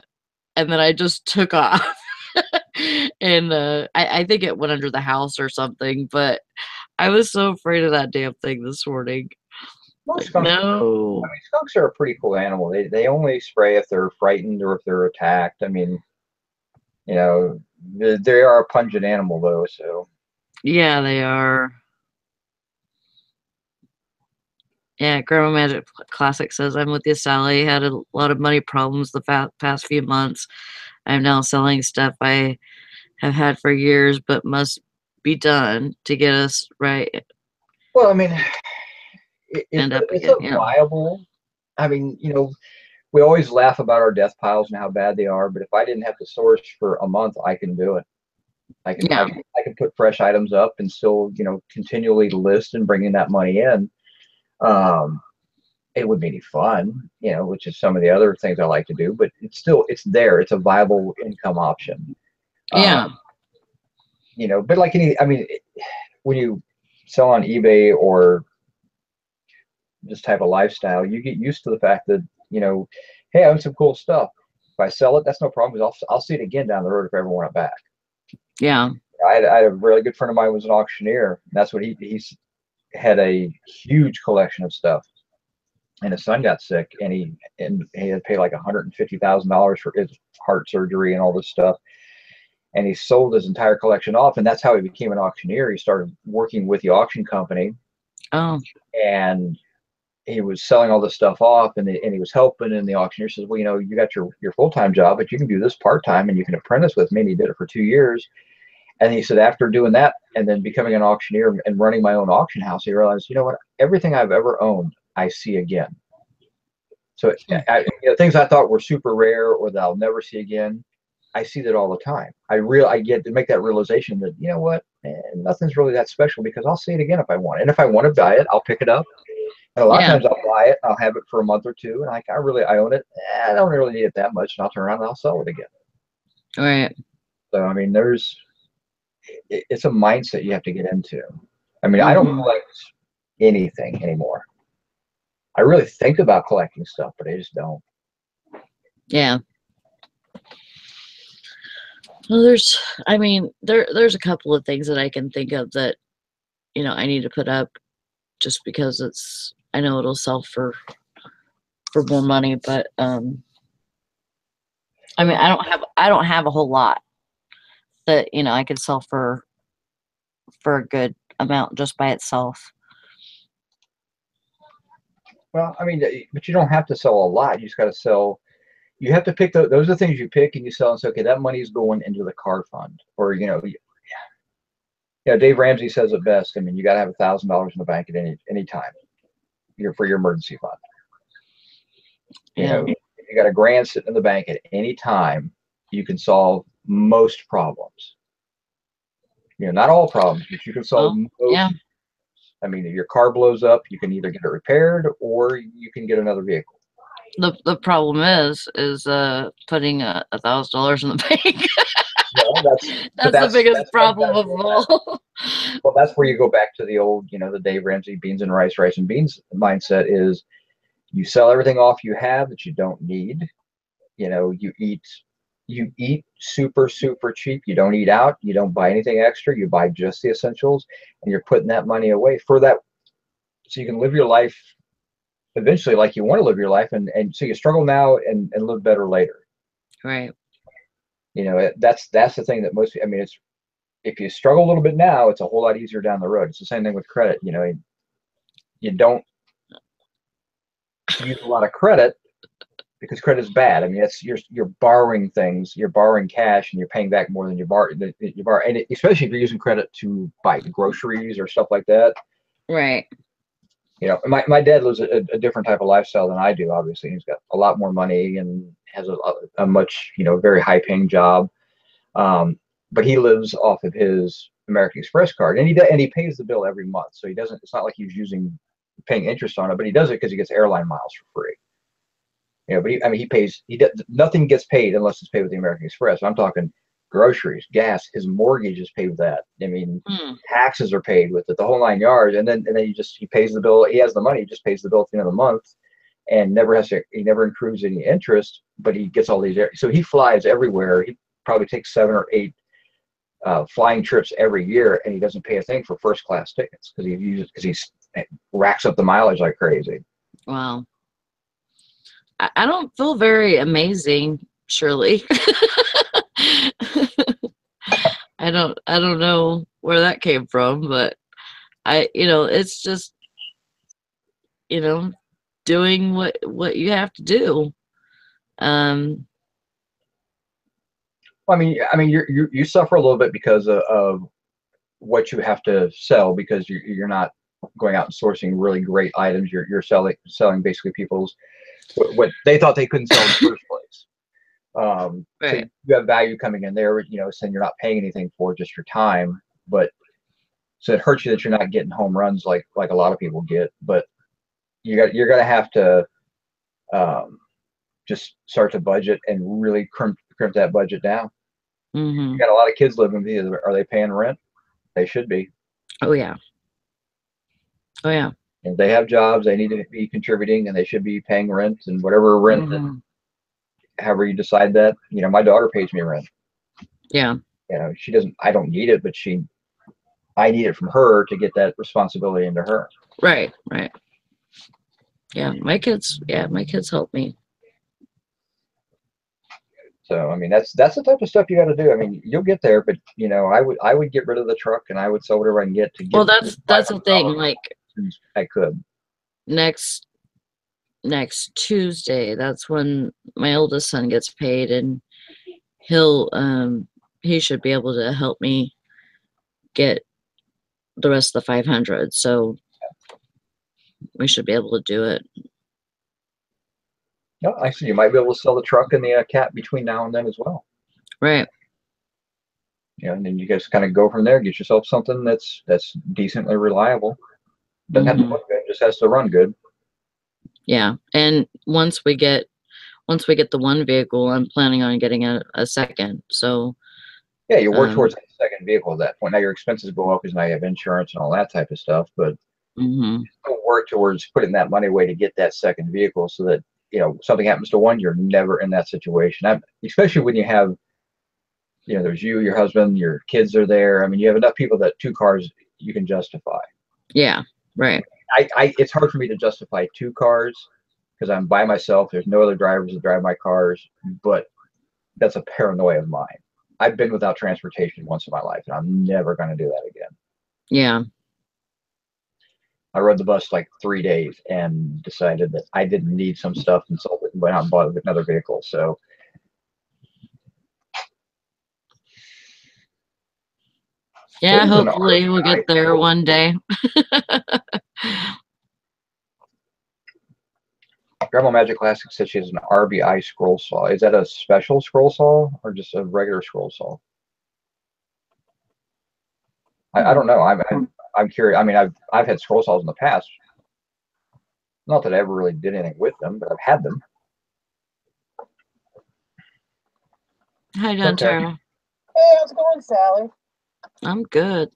I just took off. And I think it went under the house or something, but I was so afraid of that damn thing this morning. most Like, skunks. I no. mean, skunks are a pretty cool animal. They only spray if they're frightened or if they're attacked. I mean, you know, they are a pungent animal though. So Yeah, they are. Yeah, Grandma Magic Classic says, I'm with you, Sally. Had a lot of money problems the past few months. I'm now selling stuff I have had for years, but must be done to get us right well, I mean, and up it's again. a Yeah. viable. I mean, we always laugh about our death piles and how bad they are, but if I didn't have to source for a month, I can do it. I can I Yeah. can, I can put fresh items up and still, continually list and bring in that money in. Um, it would be fun, which is some of the other things I like to do, but it's there. It's a viable income option. Uh, Yeah. but like when you sell on eBay or this type of lifestyle, you get used to the fact that, hey, I have some cool stuff. If I sell it, that's no problem because I'll see it again down the road if I ever want it back. Yeah. I had a really good friend of mine who was an auctioneer. And that's what he's had a huge collection of stuff. And his son got sick, and he had to pay like $150,000 for his heart surgery and all this stuff. And he sold his entire collection off, and that's how he became an auctioneer. He started working with the auction company, Oh, and he was selling all this stuff off, and he was helping. And the auctioneer says, well, you got your full-time job, but you can do this part-time, and you can apprentice with me. And he did it for 2 years. And he said, after doing that and then becoming an auctioneer and running my own auction house, he realized, you know what, everything I've ever owned, I see again. So things I thought were super rare or that I'll never see again, I see that all the time. I get to make that realization that, you know what, nothing's really that special because I'll see it again if I want it. And if I want to buy it, I'll pick it up. And a lot of yeah. times I'll buy it, I'll have it for a month or two, and I own it. I don't really need it that much, and I'll turn around and I'll sell it again. All right. So I mean, it's a mindset you have to get into. I mean, I don't collect anything anymore. I really think about collecting stuff, but I just don't. Yeah. Well, there's a couple of things that I can think of that, I need to put up just because I know it'll sell for more money, but I mean, I don't have a whole lot that, I could sell for a good amount just by itself. Well, I mean, but you don't have to sell a lot. You just got to sell, you have to pick those are the things you pick and you sell and say, okay, that money is going into the car fund. Or, Dave Ramsey says it best. I mean, you got to have $1,000 in the bank at any time for your emergency fund. If you got $1,000 sitting in the bank at any time, you can solve most problems. Not all problems, but you can solve most. Yeah. I mean, if your car blows up, you can either get it repaired or you can get another vehicle. The problem is putting $1,000 in the bank. Well, that's the biggest problem of all. Well, that's where you go back to the old, the Dave Ramsey beans and rice and beans mindset is you sell everything off you have that you don't need. You eat super, super cheap. You don't eat out. You don't buy anything extra. You buy just the essentials, and you're putting that money away for that, so you can live your life eventually like you want to live your life, and so you struggle now and live better later. Right. That's the thing that most. I mean, it's if you struggle a little bit now, it's a whole lot easier down the road. It's the same thing with credit. You don't use a lot of credit because credit is bad. I mean, you're borrowing things, you're borrowing cash, and you're paying back more than you borrow. And especially if you're using credit to buy groceries or stuff like that. Right. My dad lives a different type of lifestyle than I do. Obviously, he's got a lot more money and has a much very high paying job. But he lives off of his American Express card, and he pays the bill every month. So he doesn't. It's not like he's paying interest on it, but he does it because he gets airline miles for free. But he pays. Nothing gets paid unless it's paid with the American Express. I'm talking groceries, gas. His mortgage is paid with that. I mean, taxes are paid with it, the whole 9 yards. And then he pays the bill. He has the money. He just pays the bill at the end of the month, and he never accrues any interest. But he gets all these. So he flies everywhere. He probably takes 7 or 8 flying trips every year, and he doesn't pay a thing for first class tickets because he racks up the mileage like crazy. Wow. I don't feel very amazing, Shirley. I don't know where that came from, but it's just doing what you have to do. Well, I mean, you suffer a little bit because of what you have to sell, because you're not going out and sourcing really great items. You're selling basically people's what they thought they couldn't sell in the first place. Right. So you have value coming in there, saying you're not paying anything for just your time, but so it hurts you that you're not getting home runs like a lot of people get. But you're going to have to just start to budget and really crimp that budget down. Mm-hmm. You got a lot of kids living with you. Are they paying rent? They should be. Oh yeah. Oh yeah. And they have jobs. They need to be contributing, and they should be paying rent and whatever rent. However you decide that. My daughter pays me rent. Yeah. She doesn't. I don't need it, but I need it from her to get that responsibility into her. Right. Right. Yeah. My kids help me. So I mean, that's the type of stuff you got to do. I mean, you'll get there, but I would get rid of the truck and I would sell whatever I can get to get. Well, that's the thing. Like, I could. Next Tuesday, that's when my oldest son gets paid, and he should be able to help me get the rest of the 500. So we should be able to do it. No, I see. You might be able to sell the truck and the cat between now and then as well. Right. And then you guys kind of go from there. Get yourself something that's decently reliable. Doesn't have to look good; just has to run good. Yeah, and once we get the one vehicle, I'm planning on getting a second. So yeah, you work towards a second vehicle at that point. Now your expenses go up because now you have insurance and all that type of stuff. But you still work towards putting that money away to get that second vehicle, so that something happens to one, you're never in that situation. Especially when you have, there's you, your husband, your kids are there. I mean, you have enough people that 2 cars you can justify. Yeah, right. It's hard for me to justify 2 cars because I'm by myself. There's no other drivers that drive my cars, but that's a paranoia of mine. I've been without transportation once in my life, and I'm never going to do that again. Yeah. I rode the bus like 3 days and decided that I didn't need some stuff and sold it and went out and bought another vehicle. So Yeah, hopefully we'll get there one day. Grandma Magic Classic said she has an RBI scroll saw. Is that a special scroll saw or just a regular scroll saw? I don't know. I'm curious. I mean, I've had scroll saws in the past. Not that I ever really did anything with them, but I've had them. Hi, Dontara. Hey, how's it going, Sally? I'm good.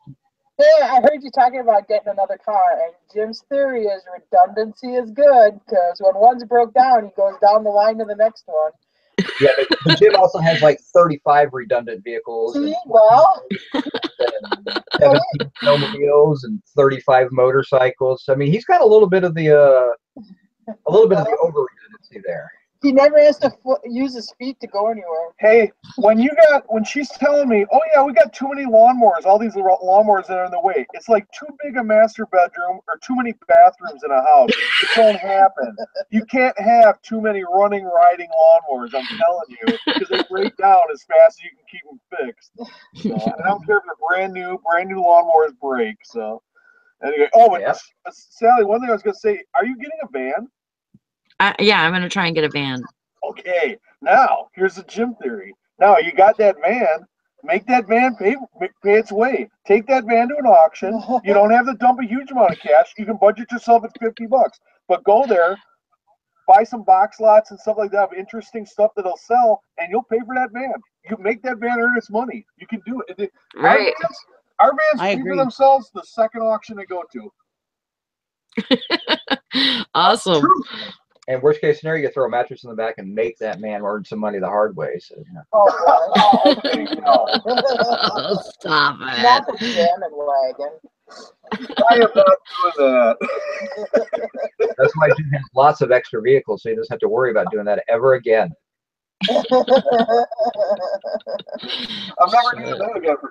Yeah, I heard you talking about getting another car, and Jim's theory is redundancy is good, because when one's broke down, he goes down the line to the next one. Yeah, but Jim also has like 35 redundant vehicles. See, well, 17 snowmobiles and 35 motorcycles. I mean, he's got a little bit of the over redundancy there. he never has to use his feet to go anywhere. Hey, when she's telling me, oh yeah, we got too many lawnmowers, all these lawnmowers that are in the way. It's like too big a master bedroom or too many bathrooms in a house. It don't happen. You can't have too many running, riding lawnmowers, I'm telling you, because they break down as fast as you can keep them fixed. So, I don't care if they're brand new lawnmowers break. So anyway, but Sally, one thing I was gonna say, are you getting a van? Yeah, I'm going to try and get a van. Okay, now here's the Jim theory. Now you got that van, make that van pay its way. Take that van to an auction. You don't have to dump a huge amount of cash. You can budget yourself at $50, but go there, buy some box lots and stuff like that of interesting stuff that'll sell, and you'll pay for that van. You make that van earn its money. You can do it. Right. Our vans pay for themselves the second auction they go to. Awesome. And worst case scenario, you throw a mattress in the back and make that man earn some money the hard way. So, you know. Oh, stop it. Not the jamming wagon. I am not doing that. That's why Jim has lots of extra vehicles, so he doesn't have to worry about doing that ever again. I'm never doing that again for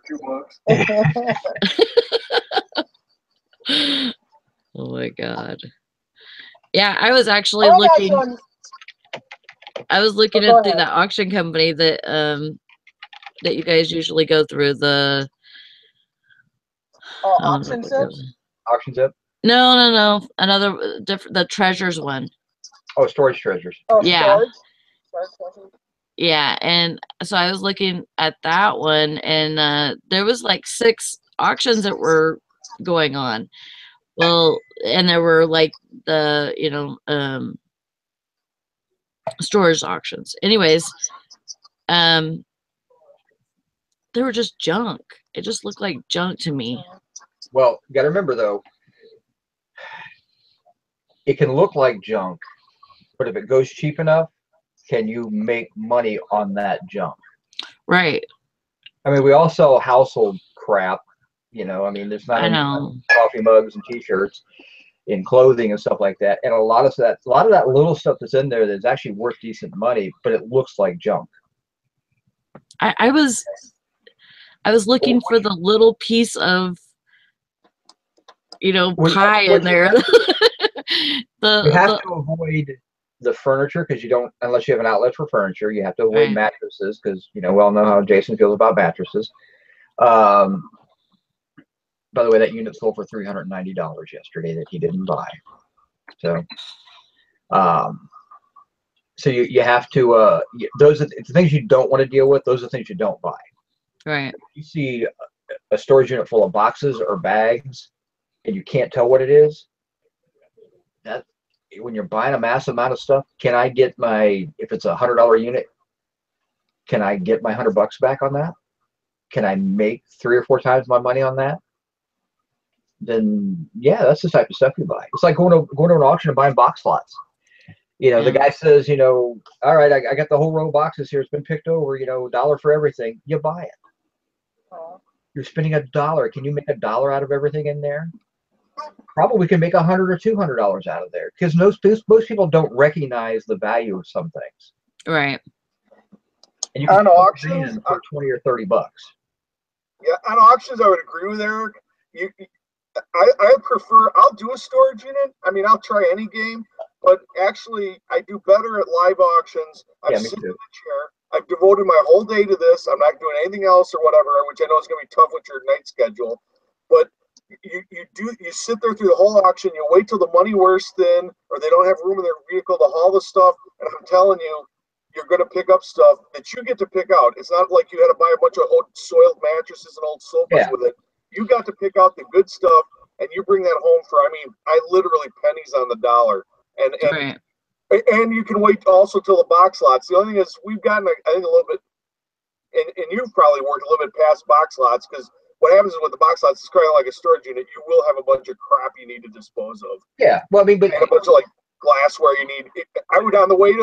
$2. Oh my God. Yeah, I was actually looking. I was looking into that auction company that that you guys usually go through, the auction zip. Auction zip? No. Another different, the treasures one. Oh, storage treasures. Oh, yeah. Storage. Yeah, and so I was looking at that one, and there was like 6 auctions that were going on. Well, and there were like the, storage auctions. Anyways, they were just junk. It just looked like junk to me. Well, you got to remember though, it can look like junk, but if it goes cheap enough, can you make money on that junk? Right. I mean, we all sell household crap. I mean, there's not coffee mugs and T-shirts and clothing and stuff like that. And a lot of that little stuff that's in there that's actually worth decent money, but it looks like junk. I was looking for the little piece of, pie in there. You have to avoid the furniture because you don't, unless you have an outlet for furniture, you have to avoid mattresses because, we all know how Jason feels about mattresses. By the way, that unit sold for $390 yesterday that he didn't buy. So, so you have to. Those are the things you don't want to deal with. Those are the things you don't buy. Right. If you see a storage unit full of boxes or bags, and you can't tell what it is, that when you're buying a massive amount of stuff, can I get if it's $100 unit, can I get my $100 back on that? Can I make 3 or 4 times my money on that? Then yeah, that's the type of stuff you buy. It's like going to an auction and buying box lots. The guy says, all right, I got the whole row of boxes here. It's been picked over, $1 for everything. You buy it. You're spending $1. Can you make $1 out of everything in there? Probably can make $100 or $200 out of there because most people don't recognize the value of some things. Right. And you can on auctions for $20 or $30. Yeah, on auctions, I would agree with Eric. I prefer, I'll do a storage unit. I mean, I'll try any game, but actually I do better at live auctions. I'm sitting in the chair. I've devoted my whole day to this. I'm not doing anything else or whatever, which I know is going to be tough with your night schedule. But you sit there through the whole auction. You wait till the money wears thin, or they don't have room in their vehicle to haul the stuff. And I'm telling you, you're going to pick up stuff that you get to pick out. It's not like you had to buy a bunch of old soiled mattresses and old sofas with it. You got to pick out the good stuff, and you bring that home for, I mean, I literally pennies on the dollar. And you can wait also till the box lots. The only thing is we've gotten, I think, a little bit, and you've probably worked a little bit past box lots, because what happens is with the box lots, it's kind of like a storage unit. You will have a bunch of crap you need to dispose of. Yeah, well, I mean, but and a bunch of like glassware you need. I would on the way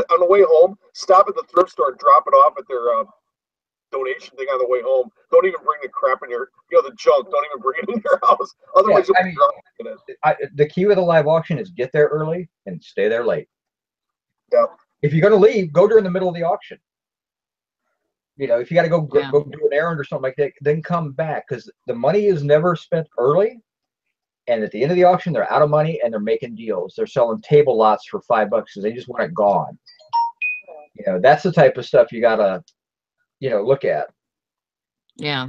home, stop at the thrift store and drop it off at their donation thing on the way home. Don't even bring the crap in your, the junk. Don't even bring it in your house. Otherwise, you'll be drunk in it. The key with a live auction is get there early and stay there late. Yeah. If you're going to leave, go during the middle of the auction. If you got to go do an errand or something like that, then come back, because the money is never spent early. And at the end of the auction, they're out of money and they're making deals. They're selling table lots for $5 because they just want it gone. That's the type of stuff you got to, look at. Yeah.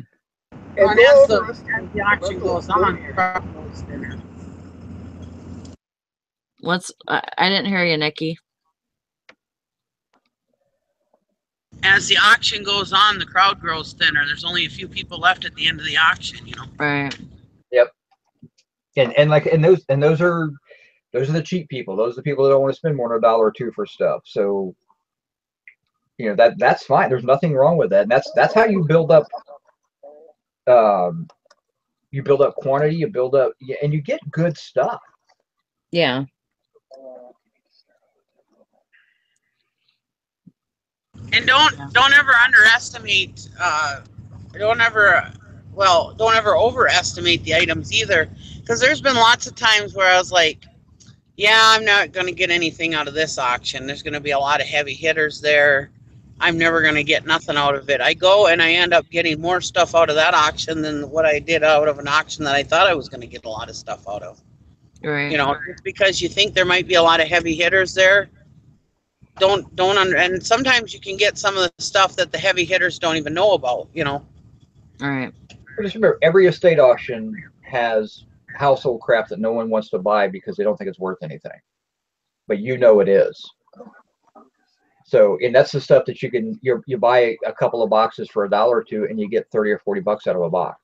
And as the auction goes on, I didn't hear you, Nikki. As the auction goes on, the crowd grows thinner. There's only a few people left at the end of the auction, Right. Yep. And those are the cheap people. Those are the people that don't want to spend more than $1 or $2 for stuff. So that's fine. There's nothing wrong with that. And that's how you build up quantity, you build up, and you get good stuff. Yeah. And don't ever underestimate don't ever overestimate the items either, because there's been lots of times where I was like, yeah, I'm not going to get anything out of this auction. There's going to be a lot of heavy hitters there. I'm never going to get nothing out of it. I go and I end up getting more stuff out of that auction than what I did out of an auction that I thought I was going to get a lot of stuff out of. Right. Just because you think there might be a lot of heavy hitters there, and sometimes you can get some of the stuff that the heavy hitters don't even know about, All right. Just remember, every estate auction has household crap that no one wants to buy because they don't think it's worth anything, but it is. So, and that's the stuff that you buy a couple of boxes for $1 or $2, and you get 30 or 40 bucks out of a box.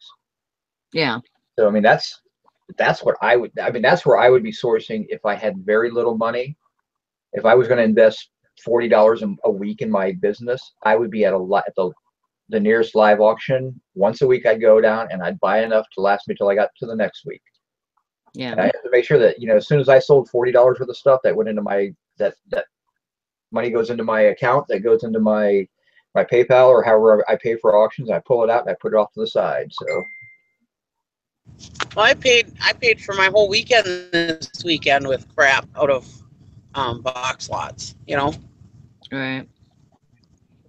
Yeah. So, I mean, that's what that's where I would be sourcing if I had very little money. If I was going to invest $40 a week in my business, I would be at the nearest live auction once a week. I'd go down and I'd buy enough to last me till I got to the next week. Yeah. And I have to make sure that as soon as I sold $40 worth of stuff, that went into that money goes into my account, that goes into my PayPal or however I pay for auctions. I pull it out and I put it off to the side. So. Well, I paid for my whole weekend this weekend with crap out of box lots, Right.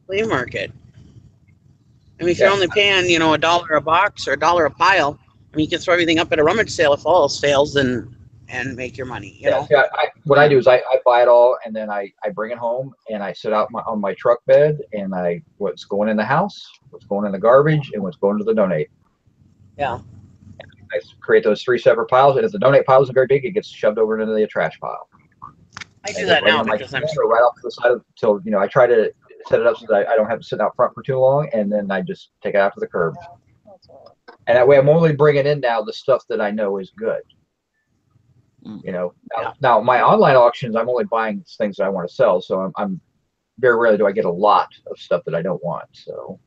Flea market. I mean, if you're only paying, $1 a box or $1 a pile, I mean, you can throw everything up at a rummage sale if all else fails and make your money, Yeah, what I do is I buy it all, and then I bring it home and I sit out on my truck bed, and what's going in the house, what's going in the garbage, and what's going to the donate. Yeah. I create those 3 separate piles, and if the donate pile isn't very big, it gets shoved over into the trash pile. I do that now because I'm right off to the side until I try to set it up so that I don't have to sit out front for too long, and then I just take it out to the curb. And that way, I'm only bringing in now the stuff that I know is good. Now my online auctions, I'm only buying things that I want to sell, so I'm very rarely do I get a lot of stuff that I don't want. So,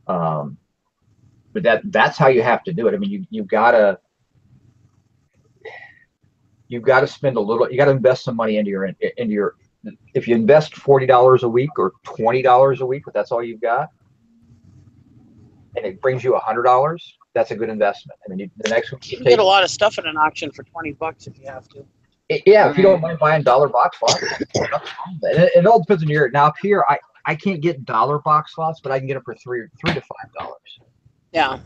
but that's how you have to do it. I mean, you've got to spend a little. You got to invest some money into your. If you invest $40 a week or $20 a week, but that's all you've got, and it brings you $100, that's a good investment. I mean, the next one you can get a lot of stuff at an auction for $20 if you have to. Yeah, if you don't mind buying dollar box lots, it all depends on your. Now up here, I can't get dollar box lots, but I can get them for $3 to $5. Yeah.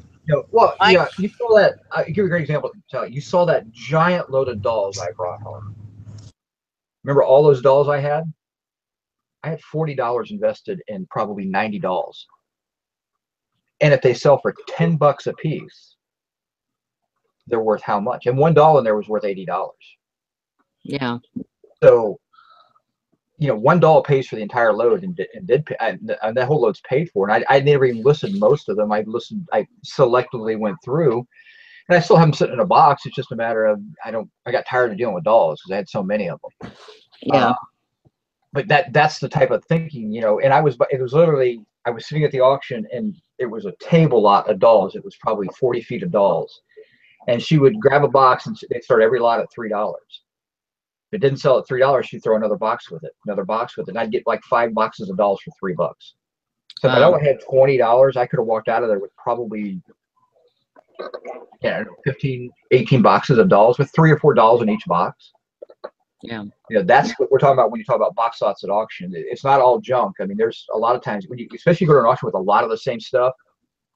Well, I- yeah, you saw that. I'll give you a great example. You saw that giant load of dolls I brought home. Remember all those dolls I had? I had $40 invested in probably 90 dolls. And if they sell for $10 a piece, they're worth how much? And one doll in there was worth $80. Yeah. So, one doll pays for the entire load, and did pay, and that whole load's paid for. And I never even listed most of them. I selectively went through, and I still have them sitting in a box. It's just a matter of I got tired of dealing with dolls because I had so many of them. Yeah. But that's the type of thinking, and it was literally, I was sitting at the auction, and it was a table lot of dolls. It was probably 40 feet of dolls. And she would grab a box, and they'd start every lot at $3. If it didn't sell at $3, she'd throw another box with it, and I'd get like 5 boxes of dolls for $3. So if I only had $20, I could have walked out of there with probably 15, 18 boxes of dolls with 3 or 4 dolls in each box. Yeah. That's what we're talking about when you talk about box lots at auction. It's not all junk. I mean, there's a lot of times when especially go to an auction with a lot of the same stuff,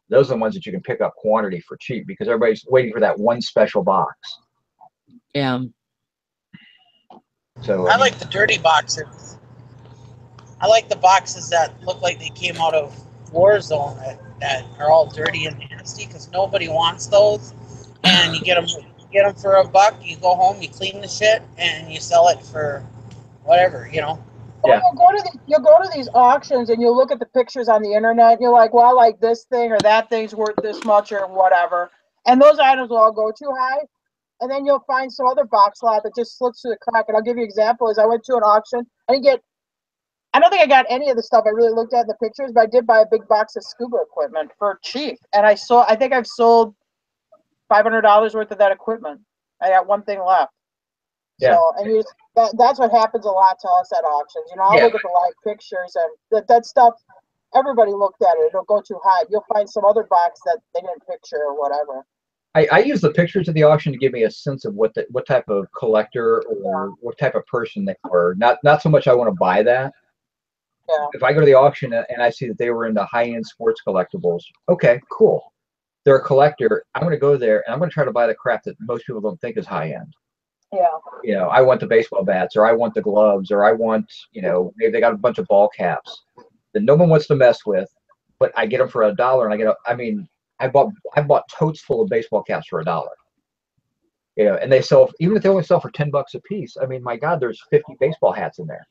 those are the ones that you can pick up quantity for cheap because everybody's waiting for that one special box. Yeah. So I like the dirty boxes. I like the boxes that look like they came out of Warzone that are all dirty and nasty because nobody wants those. And you get them for $1. You go home, you clean the shit, and you sell it for whatever, Yeah. Well, you'll go to these auctions and you'll look at the pictures on the internet. And you're like, well, like this thing or that thing's worth this much or whatever. And those items will all go too high. And then you'll find some other box lot that just slips through the crack. And I'll give you an example. Is I went to an auction. I don't think I got any of the stuff I really looked at in the pictures, but I did buy a big box of scuba equipment for cheap. And I think I've sold $500 worth of that equipment. I got one thing left. Yeah. So, and that's what happens a lot to us at auctions. I'll look at the live pictures, and that stuff, everybody looked at it. It'll go too high. You'll find some other box that they didn't picture or whatever. I use the pictures of the auction to give me a sense of what type of collector or what type of person they were. Not so much I want to buy that. Yeah. If I go to the auction and I see that they were into high-end sports collectibles, okay, cool. They're a collector. I'm going to go there and I'm going to try to buy the crap that most people don't think is high-end. Yeah. I want the baseball bats, or I want the gloves, or I want, maybe they got a bunch of ball caps that no one wants to mess with, but I get them for $1, and I bought totes full of baseball caps for $1. And they sell, even if they only sell for $10 a piece. I mean, my God, there's 50 baseball hats in there.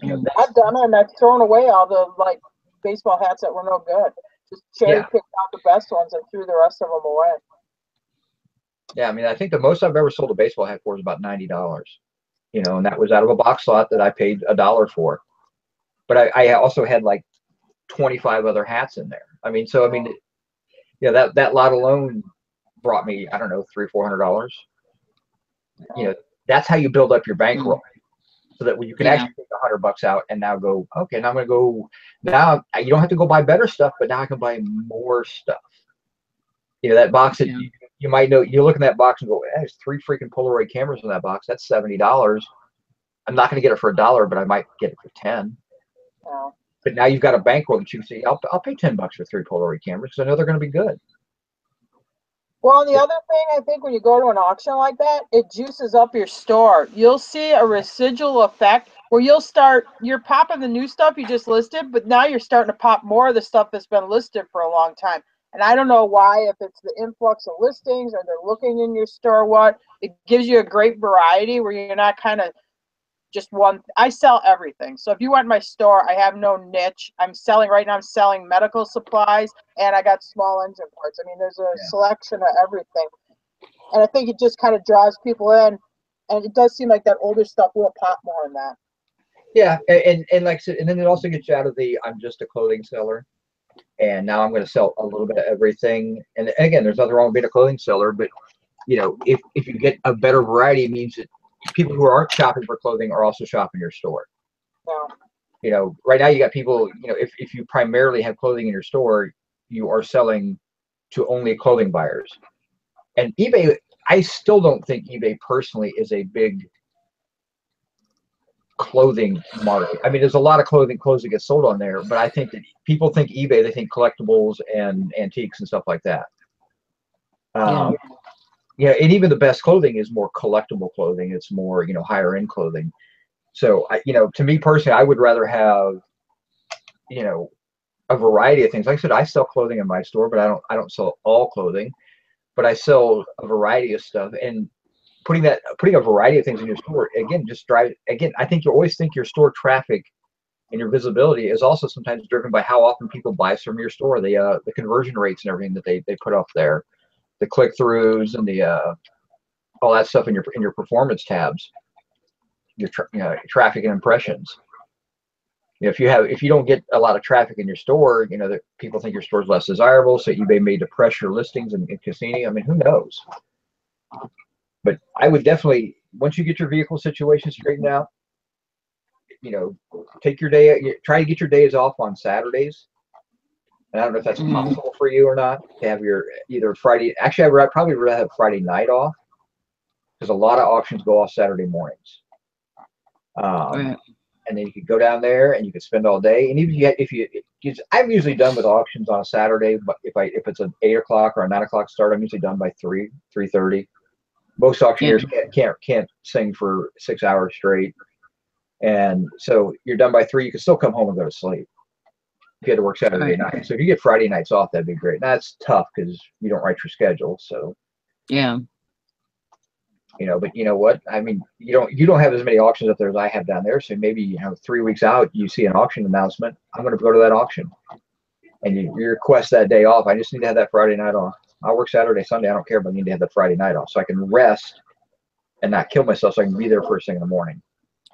I've done it, and I've thrown away all the baseball hats that were no good. Just cherry picked out the best ones and threw the rest of them away. Yeah, I mean, I think the most I've ever sold a baseball hat for is about $90. And that was out of a box lot that I paid $1 for. But I also had like 25 other hats in there. That lot alone brought me, I don't know, $300-400. That's how you build up your bankroll, so that when you can actually take $100 out and now go, okay, now I'm going to go. Now you don't have to go buy better stuff, but now I can buy more stuff. That box that you might know, you look in that box and go, hey, there's 3 freaking Polaroid cameras in that box. That's $70. I'm not going to get it for $1, but I might get it for 10. Yeah. But now you've got a bankroll that you can say, I'll pay $10 for 3 Polaroid cameras because I know they're going to be good. Well, and the other thing, I think when you go to an auction like that, it juices up your store. You'll see a residual effect where you're popping the new stuff you just listed, but now you're starting to pop more of the stuff that's been listed for a long time. And I don't know why, if it's the influx of listings or they're looking in your store, what. It gives you a great variety where you're not kind of just one. I sell everything. So if you went to my store, I have no niche. I'm selling medical supplies, and I got small engine parts. I mean, there's a selection of everything. And I think it just kind of draws people in. And it does seem like that older stuff will pop more in that. Yeah, and like I said, and then it also gets you out of the I'm just a clothing seller. And now I'm going to sell a little bit of everything. And again, there's nothing wrong with being a clothing seller, but if you get a better variety, it means that people who aren't shopping for clothing are also shopping your store. Yeah. Right now you got people, if you primarily have clothing in your store, you are selling to only clothing buyers. And eBay, I still don't think eBay personally is a big clothing market. I mean, there's a lot of clothes that get sold on there, but I think that people think eBay, they think collectibles and antiques and stuff like that. Yeah. Yeah, and even the best clothing is more collectible clothing. It's more, you know, higher end clothing. So, you know, to me personally, I would rather have, you know, a variety of things. Like I said, I sell clothing in my store, but I don't sell all clothing, but I sell a variety of stuff. And putting a variety of things in your store, again, I think you always think your store traffic and your visibility is also sometimes driven by how often people buy from your store, the conversion rates and everything that they put up there, the click-throughs and the all that stuff in your performance tabs, your traffic and impressions. You know, if you don't get a lot of traffic in your store, you know, that people think your store is less desirable, so eBay may depress your listings and Cassini. I mean, who knows? But I would definitely, once you get your vehicle situation straightened out, you know, take your day, try to get your days off on Saturdays. And I don't know if that's possible for you or not, to have your either Friday. Actually, I'd probably rather have Friday night off, because a lot of auctions go off Saturday mornings. Right. And then you could go down there and you could spend all day. And even I'm usually done with auctions on a Saturday, but if it's an 8 o'clock or a 9 o'clock start, I'm usually done by 3:30. Most auctioneers can't sing for 6 hours straight, and so you're done by 3. You can still come home and go to sleep if you had to work Saturday night. So if you get Friday nights off, that'd be great. Now it's tough because you don't write your schedule, so Yeah. you know. But you know what? I mean, you don't have as many auctions up there as I have down there. So maybe, you know, 3 weeks out, you see an auction announcement. I'm going to go to that auction, and you request that day off. I just need to have that Friday night off. I'll work Saturday, Sunday. I don't care, but I need to have the Friday night off so I can rest and not kill myself, so I can be there first thing in the morning.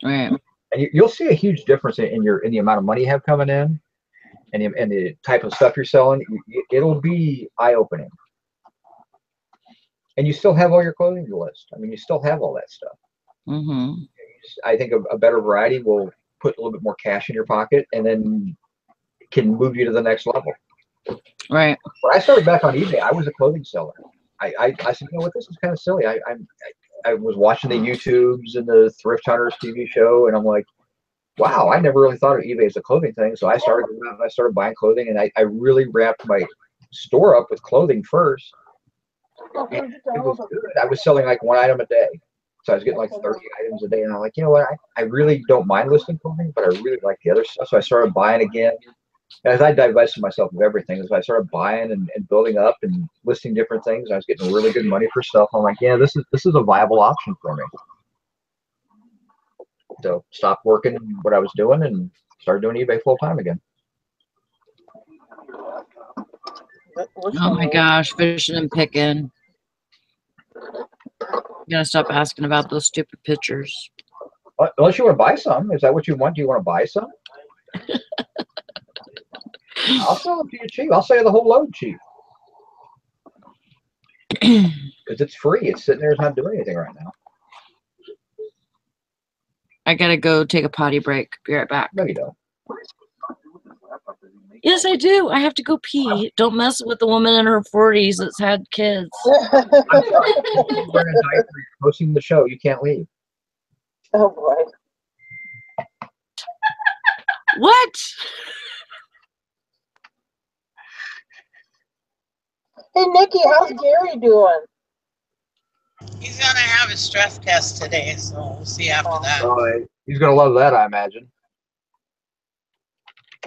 Right. And you'll see a huge difference in the amount of money you have coming in, and the type of stuff you're selling. It'll be eye-opening. And you still have all your clothing list. I mean, you still have all that stuff. Mm-hmm. I think a better variety will put a little bit more cash in your pocket, and then can move you to the next level. Right. When I started back on eBay, I was a clothing seller. I said, you know what, this is kind of silly. I was watching the YouTubes and the Thrift Hunters TV show, and I'm like, wow, I never really thought of eBay as a clothing thing. So I started buying clothing, and I really wrapped my store up with clothing first. And it was good. I was selling like 1 item a day. So I was getting like 30 items a day, and I'm like, you know what, I really don't mind listing clothing, but I really like the other stuff. So I started buying again. As I divested myself of everything, as I started buying and building up and listing different things, I was getting really good money for stuff. I'm like, yeah, this is a viable option for me. So stopped working what I was doing and started doing eBay full time again. Oh my gosh, fishing and picking. You gotta stop asking about those stupid pictures. Unless you want to buy some. Is that what you want? Do you want to buy some? I'll sell them to you cheap. I'll sell you the whole load cheap. Because it's free. It's sitting there. It's not doing anything right now. I gotta go take a potty break. Be right back. No, you don't. Yes, I do. I have to go pee. Don't mess with the woman in her 40s that's had kids. I'm sorry. You're wearing a diaper. You're hosting the show. You can't leave. Oh boy. What? Hey Nikki, how's Gary doing? He's gonna have a stress test today, so we'll see after that. He's gonna love that, I imagine.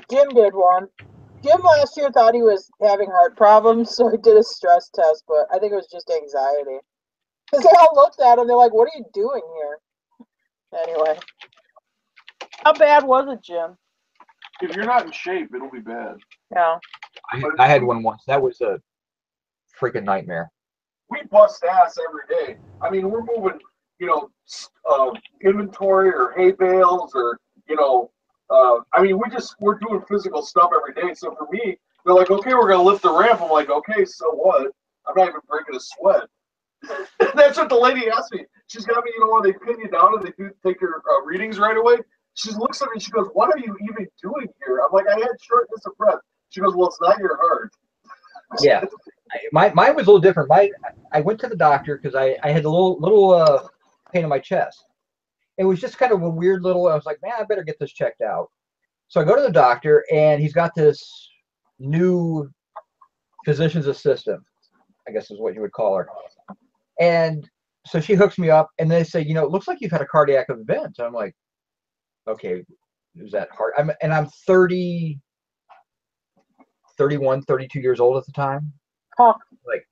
Jim did one. Jim last year thought he was having heart problems, so he did a stress test, but I think it was just anxiety. Because they all looked at him, they're like, what are you doing here? Anyway. How bad was it, Jim? If you're not in shape, it'll be bad. Yeah. I had one once. That was a freaking nightmare. We bust ass every day. I mean, we're moving, you know, inventory or hay bales or, you know, I mean, we're doing physical stuff every day. So for me, they're like, okay, we're going to lift the ramp. I'm like, okay, so what? I'm not even breaking a sweat. That's what the lady asked me. She's got me, you know, when they pin you down and they do take your readings right away. She looks at me and she goes, what are you even doing here? I'm like, I had shortness of breath. She goes, well, it's not your heart. Yeah. Mine was a little different. I went to the doctor because I had a little pain in my chest. It was just kind of a weird little, I was like, man, I better get this checked out. So I go to the doctor, and he's got this new physician's assistant, I guess is what you would call her. And so she hooks me up, and they say, you know, it looks like you've had a cardiac event. I'm like, okay, is that hard? I'm 30, 31, 32 years old at the time. Huh. Like,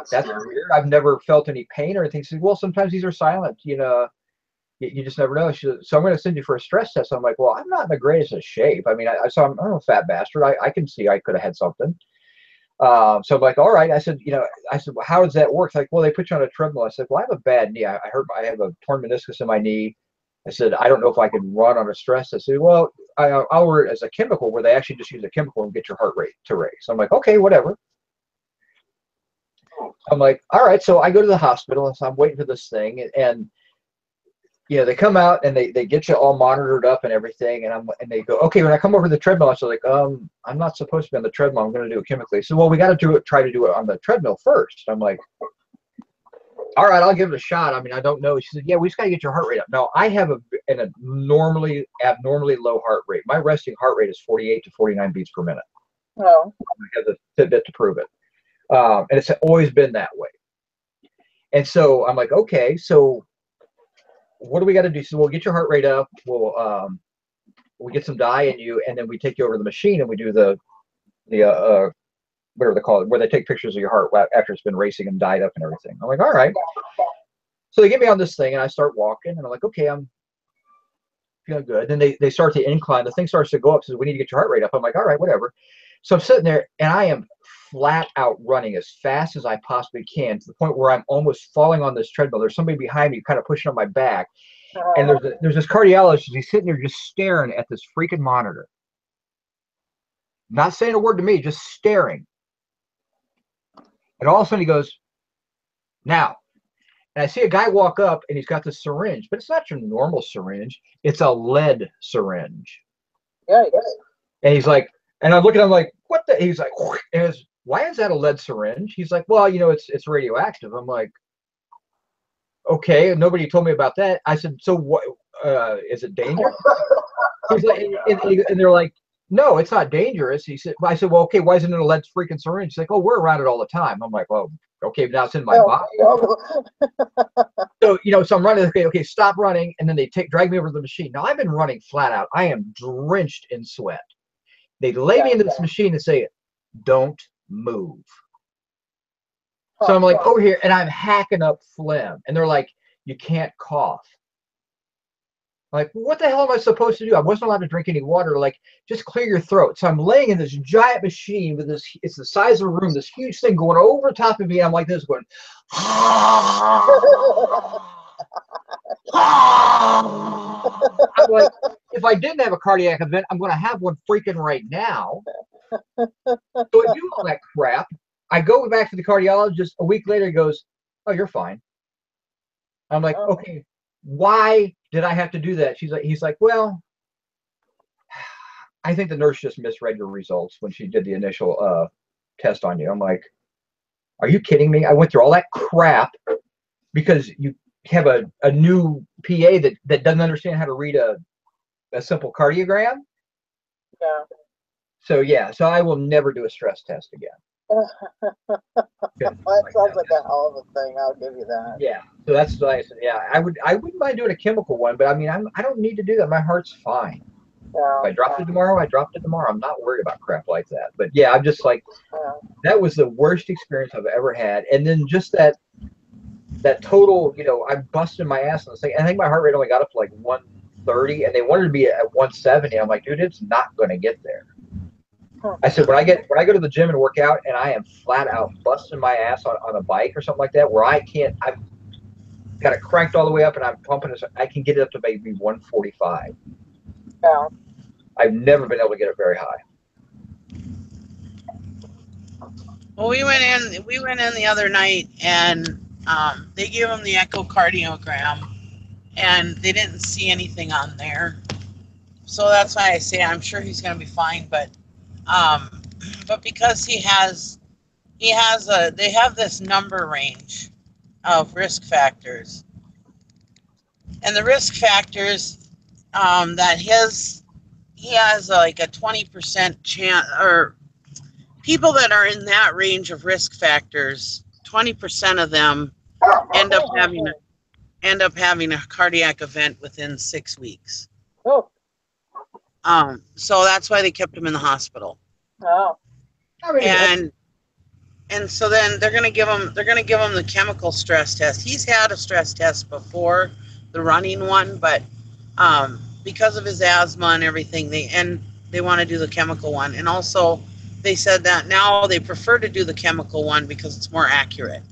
that's weird. I've never felt any pain or anything. She said, well, sometimes these are silent, you know. You just never know. So I'm going to send you for a stress test. I'm like, well, I'm not in the greatest of shape. I mean, I'm a fat bastard. I can see I could have had something. So I'm like, all right. I said, well, how does that work? Like, well, they put you on a treadmill. I said, well, I have a bad knee. I heard I have a torn meniscus in my knee. I said, I don't know if I can run on a stress test. I said, well, I'll wear it as a chemical where they actually just use a chemical and get your heart rate to raise. So I'm like, okay, whatever. I'm like, all right. So I go to the hospital, and so I'm waiting for this thing, and they come out, and they get you all monitored up and everything, and they go, okay, when I come over the treadmill, I was like, I'm not supposed to be on the treadmill. I'm going to do it chemically. So, well, we got to try to do it on the treadmill first. I'm like, all right, I'll give it a shot. I mean, I don't know. She said, yeah, we just got to get your heart rate up. Now, I have an abnormally low heart rate. My resting heart rate is 48 to 49 beats per minute. Oh. I have a Fitbit to prove it. And it's always been that way. And so I'm like, okay, so what do we got to do? So we'll get your heart rate up. We'll get some dye in you, and then we take you over to the machine, and we do the whatever they call it, where they take pictures of your heart after it's been racing and dyed up and everything. I'm like, all right. So they get me on this thing, and I start walking, and I'm like, okay, I'm feeling good. Then they start the incline. The thing starts to go up, says we need to get your heart rate up. I'm like, all right, whatever. So I'm sitting there, and I am flat out running as fast as I possibly can, to the point where I'm almost falling on this treadmill. There's somebody behind me kind of pushing on my back. And there's this cardiologist. He's sitting there just staring at this freaking monitor. Not saying a word to me, just staring. And all of a sudden he goes, now. And I see a guy walk up, and he's got this syringe, but it's not your normal syringe. It's a lead syringe. Yeah. And he's like, and I'm looking at him like, what the? He's like, why is that a lead syringe? He's like, well, it's radioactive. I'm like, okay, nobody told me about that. I said, so what? Is it dangerous? He's like, and they're like, no, it's not dangerous. I said, well, okay, why isn't it a lead freaking syringe? He's like, oh, we're around it all the time. I'm like, well, okay, now it's in my body. So, so I'm running, okay, stop running. And then they drag me over to the machine. Now I've been running flat out. I am drenched in sweat. They lay me into this machine and say, don't move. So I'm like over here, and I'm hacking up phlegm. And they're like, you can't cough. I'm like, what the hell am I supposed to do? I wasn't allowed to drink any water. Like, just clear your throat. So I'm laying in this giant machine with it's the size of a room, this huge thing going over top of me. I'm like this, going, I'm like, if I didn't have a cardiac event, I'm going to have one freaking right now. So I do all that crap. I go back to the cardiologist a week later. He goes, oh, you're fine. I'm like, okay, why did I have to do that? He's like, well, I think the nurse just misread your results when she did the initial test on you. I'm like, are you kidding me? I went through all that crap because you have a new PA that doesn't understand how to read a simple cardiogram. Yeah. So I will never do a stress test again. That sounds like a hell of a thing. I'll give you that. Yeah. So that's what I said. Yeah, I wouldn't mind doing a chemical one, but I mean, I don't need to do that. My heart's fine. Yeah. If I dropped it tomorrow, I dropped it tomorrow. I'm not worried about crap like that. But yeah, I'm just like, that was the worst experience I've ever had. And then just that total, I'm busting my ass on this thing. I think my heart rate only got up to like 130, and they wanted to be at 170. I'm like, dude, it's not going to get there. I said, when I go to the gym and work out, and I am flat out busting my ass on a bike or something like that, where I've got it cranked all the way up and I'm pumping it, I can get it up to maybe 145. Yeah. I've never been able to get it very high. Well, we went in the other night, and they gave him the echocardiogram, and they didn't see anything on there. So that's why I say I'm sure he's going to be fine, but because they have this number range of risk factors, And the risk factors that he has like a 20% chance, or people that are in that range of risk factors, 20% of them end up having a cardiac event within 6 weeks. Oh. So that's why they kept him in the hospital. Oh. And so then they're gonna give him the chemical stress test. He's had a stress test before, the running one, but because of his asthma and everything, they want to do the chemical one. And also, they said that now they prefer to do the chemical one because it's more accurate.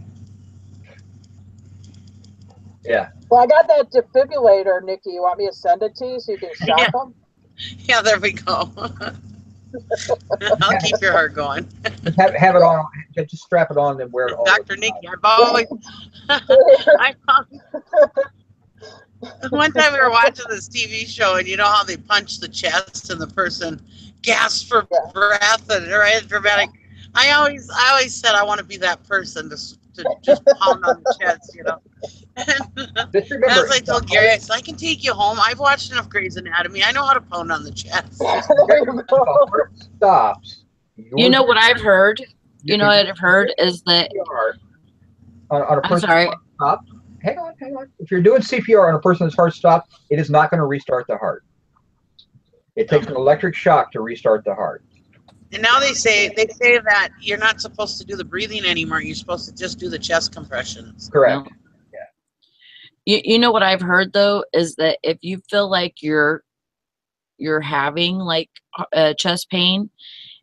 Yeah. Well, I got that defibrillator, Nikki. You want me to send it to you so you can shock them? Yeah, there we go. I'll keep your heart going. Have it on. Just strap it on and wear it all. Dr. Nikki, one time we were watching this TV show, and you know how they punch the chest and the person gasps for breath, and right, dramatic. I always said I want to be that person to just pound on the chest, you know. Just remember, as I told Gary, I said, I can take you home. I've watched enough Grey's Anatomy. I know how to pound on the chest. the heart stops. You know what I've heard? You know what I've heard is that on a I'm person sorry. stopped. Hang on. If you're doing CPR on a person's heart stopped, it is not going to restart the heart. It takes an electric shock to restart the heart. And now they say that you're not supposed to do the breathing anymore. You're supposed to just do the chest compressions. Correct. No. You know what I've heard though is that if you feel like you're having like chest pain,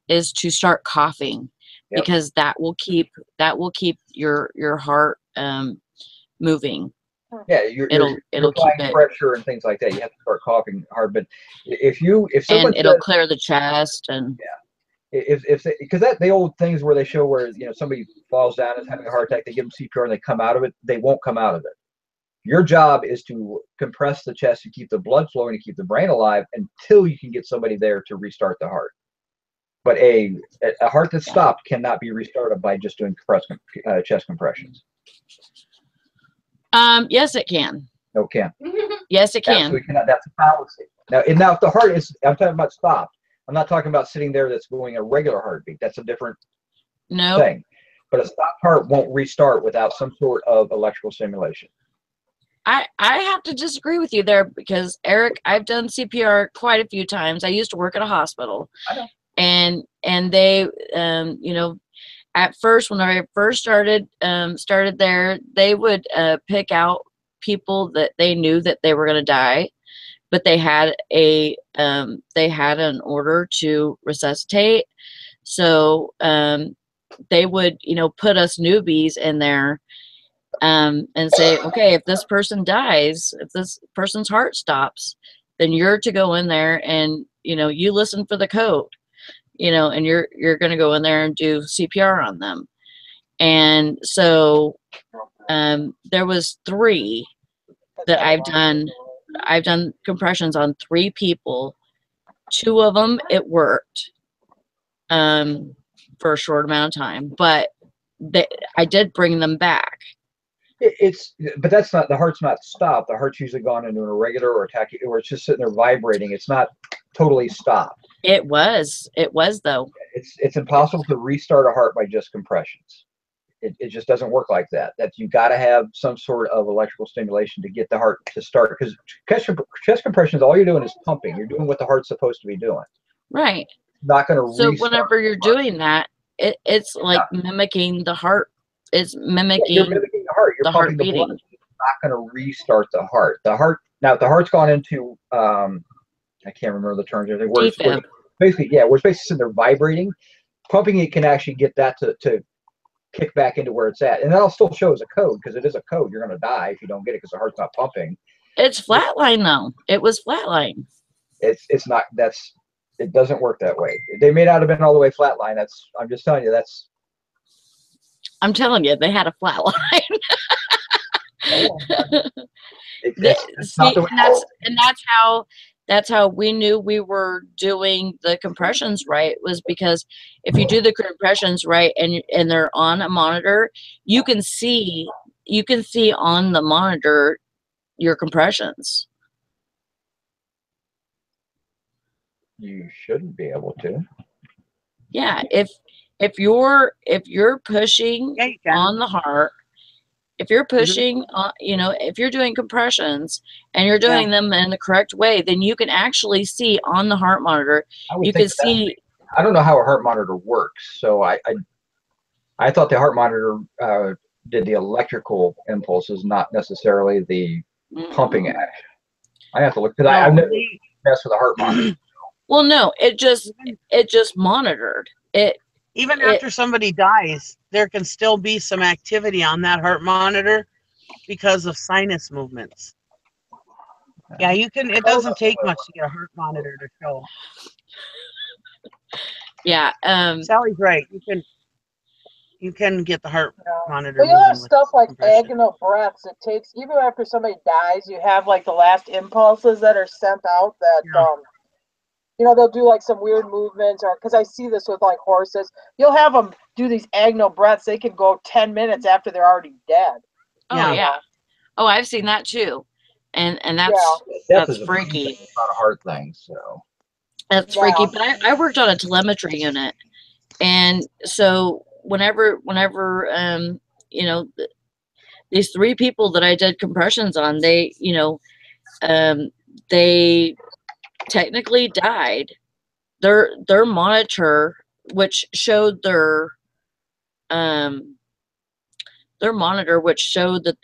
is to start coughing, because that will keep your heart moving. Yeah, it'll keep it pressure and things like that. You have to start coughing hard. But if someone and it'll clear the chest and because the old things where they show where somebody falls down and is having a heart attack, they give them CPR and they come out of it. They won't come out of it. Your job is to compress the chest to keep the blood flowing, to keep the brain alive until you can get somebody there to restart the heart. But a heart that's stopped cannot be restarted by just doing chest compressions. Yes, it can. No, it can't. Yes, it can. Absolutely cannot. That's a fallacy. Now, if the heart is, I'm talking about stopped. I'm not talking about sitting there that's going a regular heartbeat. That's a different thing. But a stopped heart won't restart without some sort of electrical stimulation. I have to disagree with you there because, Eric, I've done CPR quite a few times. I used to work at a hospital. I know. And they, at first, when I first started there, they would pick out people that they knew that they were going to die, but they had an order to resuscitate. So they would, put us newbies in there and say, okay, if this person dies, if this person's heart stops, then you're to go in there and, you listen for the code. And you're going to go in there and do CPR on them. And so there was 3 that I've done compressions on 3 people. 2 of them, it worked for a short amount of time, but I did bring them back. But that's not, the heart's not stopped. The heart's usually gone into an irregular or or it's just sitting there vibrating. It's not totally stopped. It was though. It's impossible to restart a heart by just compressions. It just doesn't work like that. That you got to have some sort of electrical stimulation to get the heart to start, because chest compressions, all you're doing is pumping. You're doing what the heart's supposed to be doing. Right. Not going to. So whenever you're doing that, it's like mimicking the heart. It's mimicking. You're mimicking the heart. You're pumping the blood. It's not going to restart the heart. The heart, now if the heart's gone into I can't remember the terms. We're basically sitting there vibrating. Pumping it can actually get that to kick back into where it's at, and that'll still show as a code, because it is a code. You're going to die if you don't get it because the heart's not pumping. It's flatline though. It was flatline. It's not. It doesn't work that way. They may not have been all the way flatline. I'm just telling you. I'm telling you, they had a flat line. That's how we knew we were doing the compressions right, was because if you do the compressions right and they're on a monitor, you can see on the monitor, your compressions. You shouldn't be able to. Yeah, if you're pushing Yeah, you can. on the heart, if you're pushing on, you know, if you're doing compressions and you're doing them in the correct way, then you can actually see on the heart monitor. You can see. I don't know how a heart monitor works, so I thought the heart monitor did the electrical impulses, not necessarily the pumping action. I have to look, because I've never messed with a heart monitor. Well, no, it just monitored it. Even after somebody dies, there can still be some activity on that heart monitor because of sinus movements. Yeah, you can. It doesn't take much to get a heart monitor to show. Yeah. Sally's right. You can get the heart monitor. But you'll have stuff like agonal breaths. It takes, even after somebody dies, you have like the last impulses that are sent out that, you know, they'll do like some weird movements, or, because I see this with like horses, you'll have them do these agonal breaths. They can go 10 minutes after they're already dead. Oh, yeah. Oh, I've seen that too. And that's freaky. It's not a heart thing, so. That's freaky. But I worked on a telemetry unit. And so whenever you know, these 3 people that I did compressions on, they, you know, they technically died. Their monitor, which showed their monitor, which showed that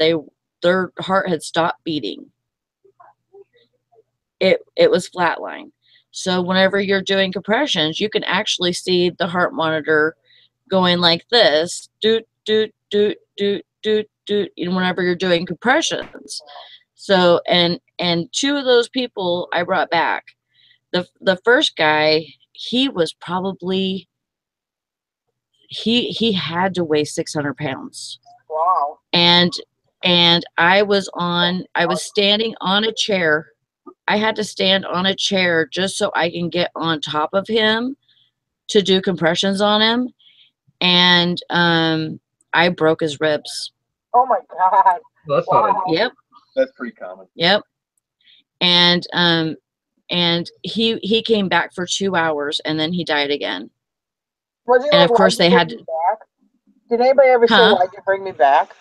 their heart had stopped beating. It was flatline. So whenever you're doing compressions, you can actually see the heart monitor going like this, doot doot doot doot doot doot, whenever you're doing compressions. So and 2 of those people I brought back. The first guy, he was probably he had to weigh 600 pounds. Wow. And I was standing on a chair. I had to stand on a chair just so I can get on top of him to do compressions on him. And I broke his ribs. Oh my God. Well, that's not Yep. That's pretty common. Yep. And he came back for 2 hours and then he died again. Was he And like, of course they had to. Back? Did anybody ever say, "Why'd you bring me back"?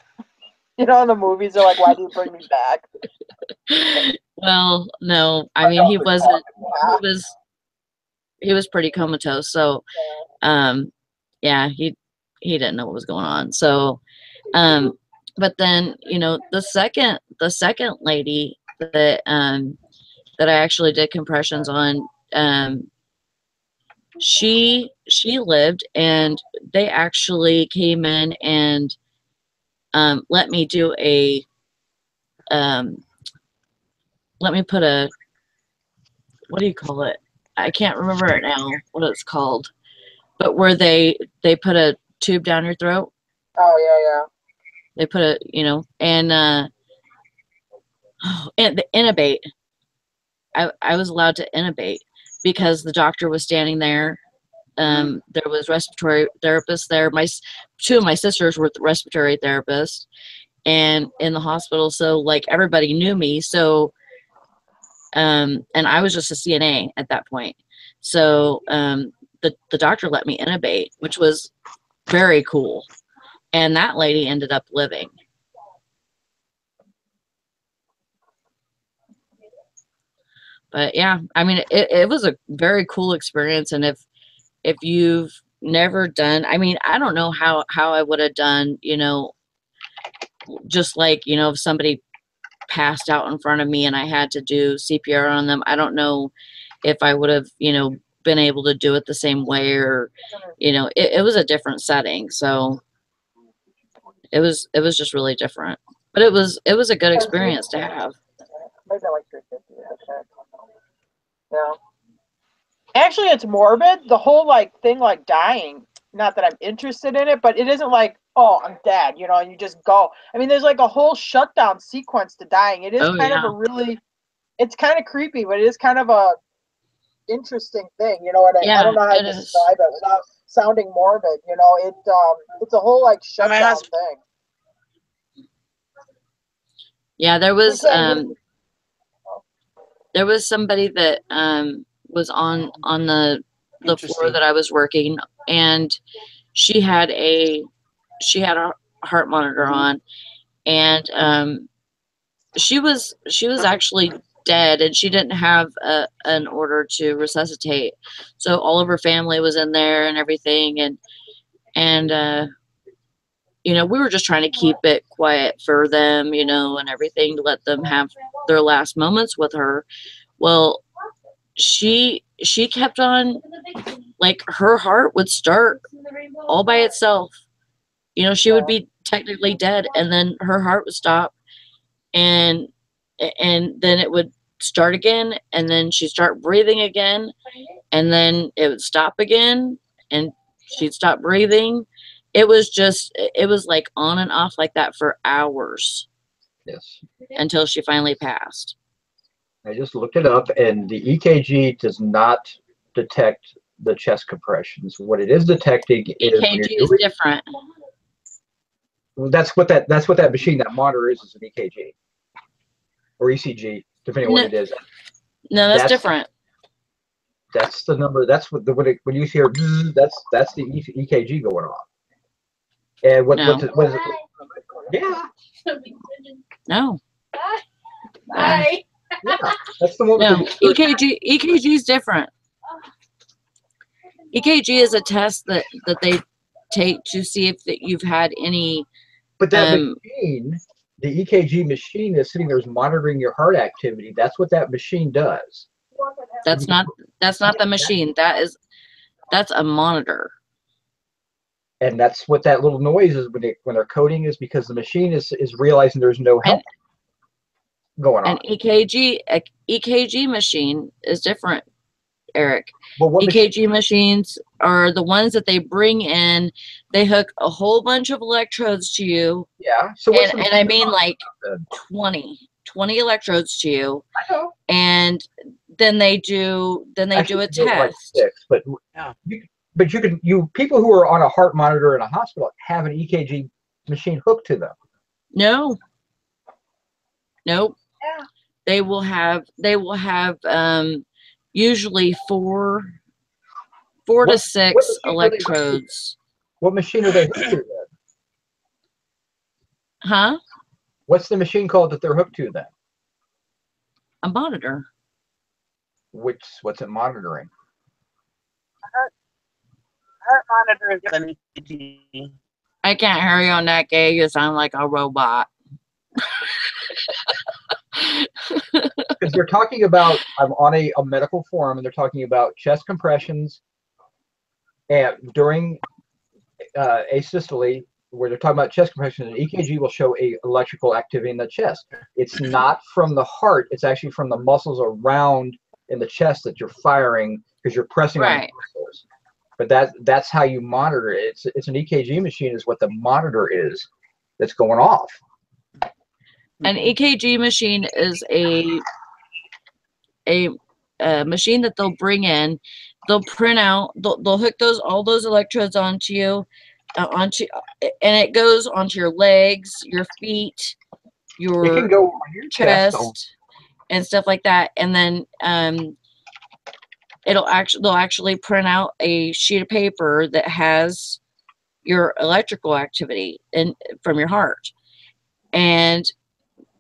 You know, in the movies, they're like, "Why do you bring me back?" Well, no. I mean, he wasn't. He was pretty comatose. So, yeah, he didn't know what was going on. So, but then, you know, the second lady that that I actually did compressions on, she lived, and they actually came in and let me do a let me put a, what do you call it? I can't remember it now what it's called, but where they put a tube down your throat. Oh yeah. They put a, you know, and the intubate. I was allowed to intubate because the doctor was standing there. There was respiratory therapists there. 2 of my sisters were respiratory therapists, and in the hospital, so like everybody knew me. So, and I was just a CNA at that point. So, the doctor let me intubate, which was very cool. And that lady ended up living. But yeah, I mean, it was a very cool experience. And if you've never done, I mean, I don't know how I would have done, you know, just like, you know, if somebody passed out in front of me and I had to do CPR on them, I don't know if I would have, you know, been able to do it the same way, or, you know, it was a different setting. So it was just really different, but it was a good experience to have. Maybe like 350. Okay. Yeah. Actually, it's morbid. The whole like thing, like dying. Not that I'm interested in it, but it isn't like, oh, I'm dead, you know, and you just go. I mean, there's like a whole shutdown sequence to dying. It is kind of a really, it's kind of creepy, but it is kind of a interesting thing, you know what I don't know how to describe it without sounding morbid, you know. It's a whole like shutdown thing. Yeah, there was somebody that was on the floor Interesting. that I was working, and she had a heart monitor on, and she was actually dead, and she didn't have an order to resuscitate, so all of her family was in there and everything, and you know, we were just trying to keep it quiet for them, you know, and everything, to let them have their last moments with her. Well, she kept on, like, her heart would start all by itself. You know, she would be technically dead, and then her heart would stop, and then it would start again, and then she'd start breathing again, and then it would stop again, and she'd stop breathing. It was like on and off like that for hours. Yes. Until she finally passed. I just looked it up, and the EKG does not detect the chest compressions. What it is detecting is when EKG you're is doing, different. that's what that machine, that monitor is an EKG or ECG, depending on what it is. No, that's different. That's the number. That's what when you hear bzz, that's the EKG going off. And what is it? Yeah. No. Bye. Yeah, that's the one. No, EKG is different. EKG is a test that they take to see if that you've had any. But that machine, the EKG machine, is sitting there monitoring your heart activity. That's what that machine does. That's not the machine. That's a monitor. And that's what that little noise is when they're coding, is because the machine is realizing there's no help going on. An EKG machine is different, Eric. Well, what EKG machines are the ones that they bring in. They hook a whole bunch of electrodes to you. Yeah. So and I mean like 20 electrodes to you. I know. And then they do a test. Like 6, but yeah. People who are on a heart monitor in a hospital have an EKG machine hooked to them. No. Nope. Yeah. They will have usually four to 6 electrodes. What machine are they hooked to then? Huh? What's the machine called that they're hooked to then? A monitor. What's it monitoring? Heart monitor is an EKG. I can't hear you on that, Gay. You sound like a robot. Because they're talking about, I'm on a medical forum, and they're talking about chest compressions and during asystole, where they're talking about chest compression, an EKG will show a electrical activity in the chest. It's not from the heart, it's actually from the muscles around in the chest that you're firing, because you're pressing on the muscles. But that's how you monitor it. It's an EKG machine is what the monitor is that's going off. An EKG machine is a machine that they'll bring in. They'll print out. They'll hook all those electrodes onto you, and it goes onto your legs, your feet, your chest, and stuff like that. And then they'll actually print out a sheet of paper that has your electrical activity from your heart, and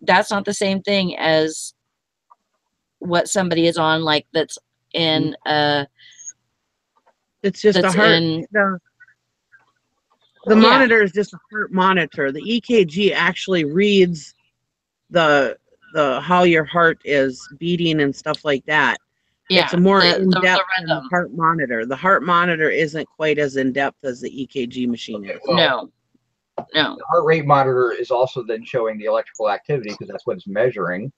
that's not the same thing as what somebody is on, like that's in it's just a heart. The monitor is just a heart monitor. The EKG actually reads the how your heart is beating and stuff like that. Yeah, it's a more in-depth than the heart monitor. The heart monitor isn't quite as in-depth as the EKG machine is. No. The heart rate monitor is also then showing the electrical activity, because that's what it's measuring.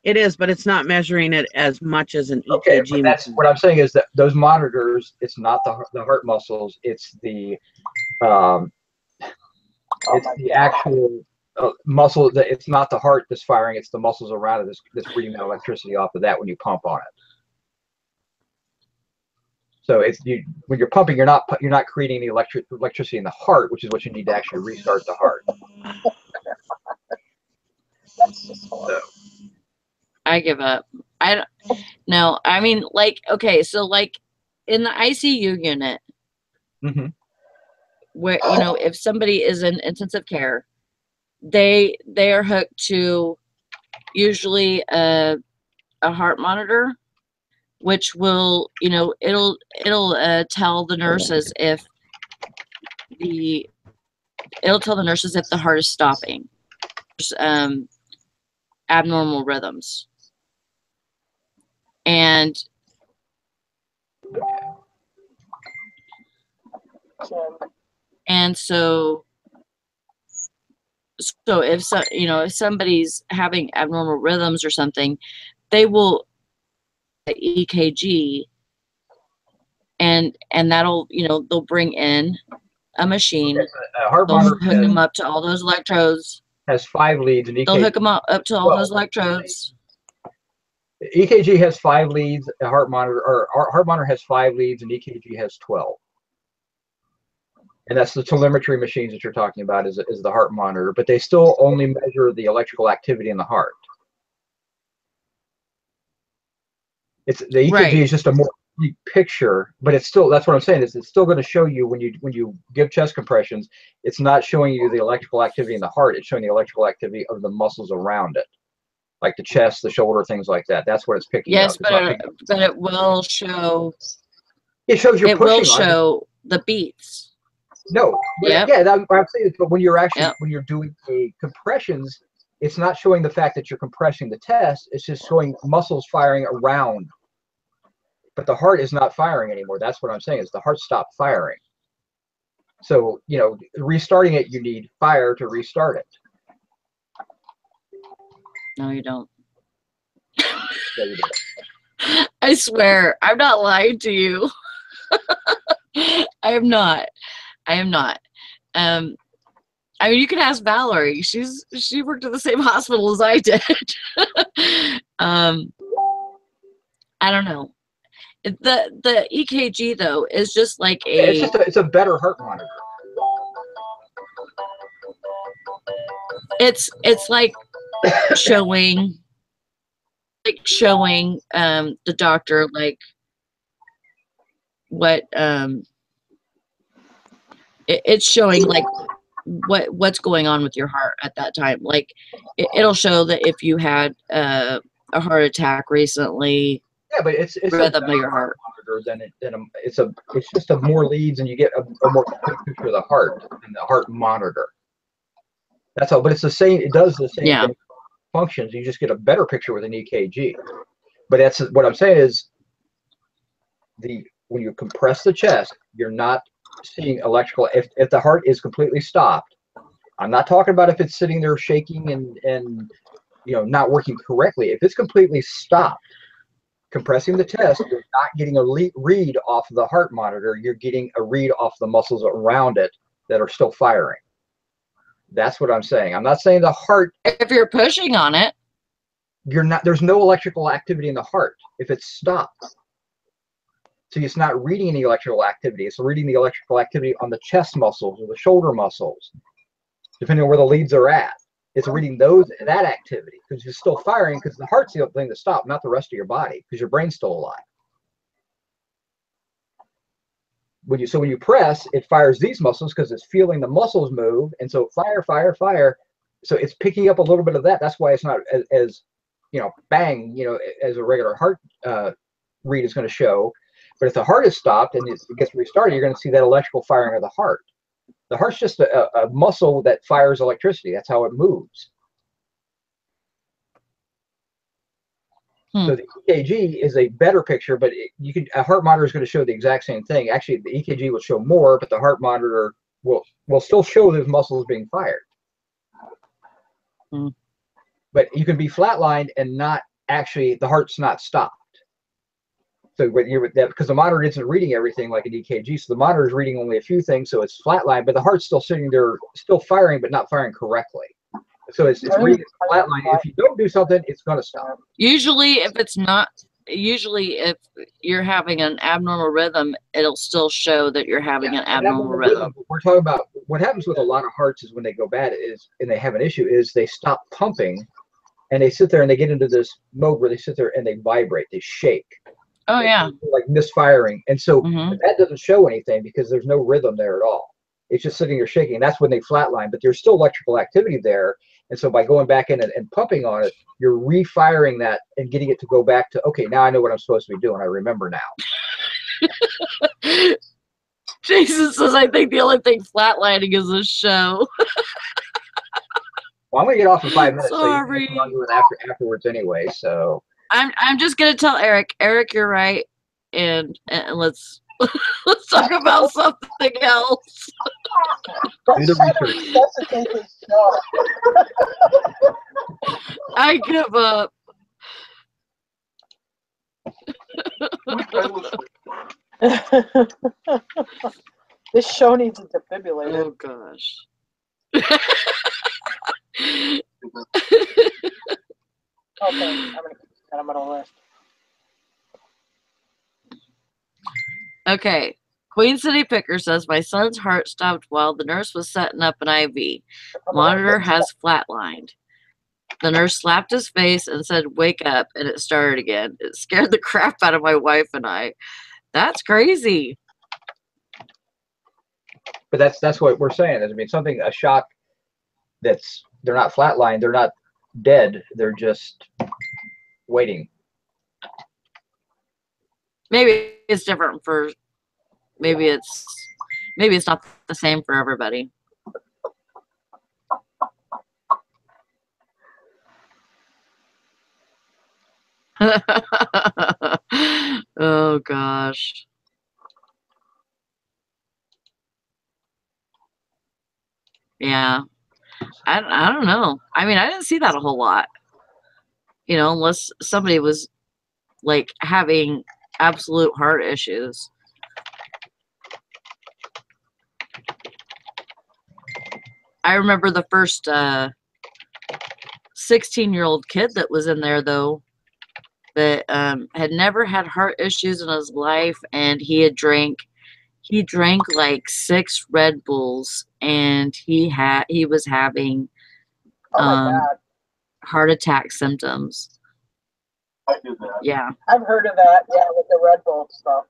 It is, but it's not measuring it as much as an EKG. Okay, but that's what I'm saying, is that those monitors, it's not the heart muscles, it's the actual muscle. It's not the heart that's firing, it's the muscles around it that's reading that electricity off of that when you pump on it. So when you're pumping, you're not creating the electricity in the heart, which is what you need to actually restart the heart. I give up. I don't. No, I mean, like, okay, so like in the ICU unit, where if somebody is in intensive care, they are hooked to usually a heart monitor, which will it'll tell the nurses if the heart is stopping. Abnormal rhythms. And so if somebody's having abnormal rhythms or something, they will EKG, and that'll they'll bring in a machine. A heart They'll monitor hook them up to all those electrodes. Has 5 leads, and EKG. They'll hook them up to all those electrodes. EKG has 5 leads. A heart monitor has 5 leads, and EKG has 12. And that's the telemetry machines that you're talking about is the heart monitor, but they still only measure the electrical activity in the heart. The EKG is just a more complete picture, but it's still, that's what I'm saying, is it's still going to show you when you give chest compressions, it's not showing you the electrical activity in the heart, it's showing the electrical activity of the muscles around it, like the chest, the shoulder, things like that. That's what it's picking up. But it will show. It shows you're pushing. It will show the beats. No, yeah, I'm saying, but when you're actually when you're doing a compressions, it's not showing the fact that you're compressing the chest. It's just showing muscles firing around. But the heart is not firing anymore. That's what I'm saying, is the heart stopped firing. So, restarting it, you need fire to restart it. No, you don't. Yeah, you do. I swear, I'm not lying to you. I am not. I mean, you can ask Valerie. She worked at the same hospital as I did. I don't know. The EKG though is just like it's a better heart monitor. It's like showing the doctor like what it's showing like what's going on with your heart at that time. Like it'll show that if you had a heart attack recently. Yeah, but it's rhythm of your heart. It's just a more leads, and you get a more complete picture of the heart and the heart monitor. That's all. But it's the same. It does the same functions. You just get a better picture with an EKG. But that's what I'm saying is when you compress the chest, you're not seeing electrical. If the heart is completely stopped, I'm not talking about if it's sitting there shaking and not working correctly. If it's completely stopped, compressing the chest, you're not getting a read off the heart monitor. You're getting a read off the muscles around it that are still firing. That's what I'm saying. I'm not saying the heart. If you're pushing on it, you're not. There's no electrical activity in the heart if it's stopped. So it's not reading any electrical activity. It's reading the electrical activity on the chest muscles or the shoulder muscles, depending on where the leads are at. It's reading that activity because you're still firing, because the heart's the thing that stopped, not the rest of your body, because your brain's still alive. When you press, it fires these muscles because it's feeling the muscles move, and so fire, fire, fire. So it's picking up a little bit of that. That's why it's not as bang, as a regular heart read is going to show. But if the heart is stopped and it gets restarted, you're going to see that electrical firing of the heart. The heart's just a muscle that fires electricity. That's how it moves. So the EKG is a better picture, but a heart monitor is going to show the exact same thing. Actually, the EKG will show more, but the heart monitor will still show those muscles being fired. But you can be flatlined and not actually, the heart's not stopped. So because the monitor isn't reading everything like an EKG, so the monitor is reading only a few things, so it's flatlined, but the heart's still sitting there, still firing, but not firing correctly. So it's reading flatline. If you don't do something, it's going to stop. Usually, if you're having an abnormal rhythm, it'll still show that you're having an abnormal rhythm. We're talking about what happens with a lot of hearts is when they go bad and they have an issue is they stop pumping and they sit there and they get into this mode where they sit there and they vibrate, they shake. Oh yeah. Like misfiring. And so Mm-hmm. that doesn't show anything because there's no rhythm there at all. It's just sitting there shaking. And that's when they flatline, but there's still electrical activity there. And so by going back in and pumping on it, you're refiring that and getting it to go back to, okay, now I know what I'm supposed to be doing. I remember now. Jason says, I think the only thing flatlining is this show. Well, I'm going to get off in 5 minutes. Sorry. So you can argue with afterwards anyway. So I'm just going to tell Eric, you're right. And let's let's talk about something else. do the research. I give up. This show needs a defibrillator. Oh gosh. Okay, I'm gonna list. Okay. Queen City Picker says, my son's heart stopped while the nurse was setting up an IV. Monitor has flatlined. The nurse slapped his face and said, wake up, and it started again. It scared the crap out of my wife and I. That's crazy. But that's what we're saying. I mean, a shock they're not flatlined, they're not dead, they're just waiting. Maybe it's different for, maybe it's not the same for everybody. Oh gosh. Yeah. I don't know. I mean, I didn't see that a whole lot. You know, unless somebody was like having absolute heart issues. I remember the first 16-year-old kid that was in there, though, that had never had heart issues in his life, and he drank like 6 Red Bulls, and he was having Oh my God. heart attack symptoms. I did that. Yeah. I've heard of that, yeah, with the Red Bull stuff.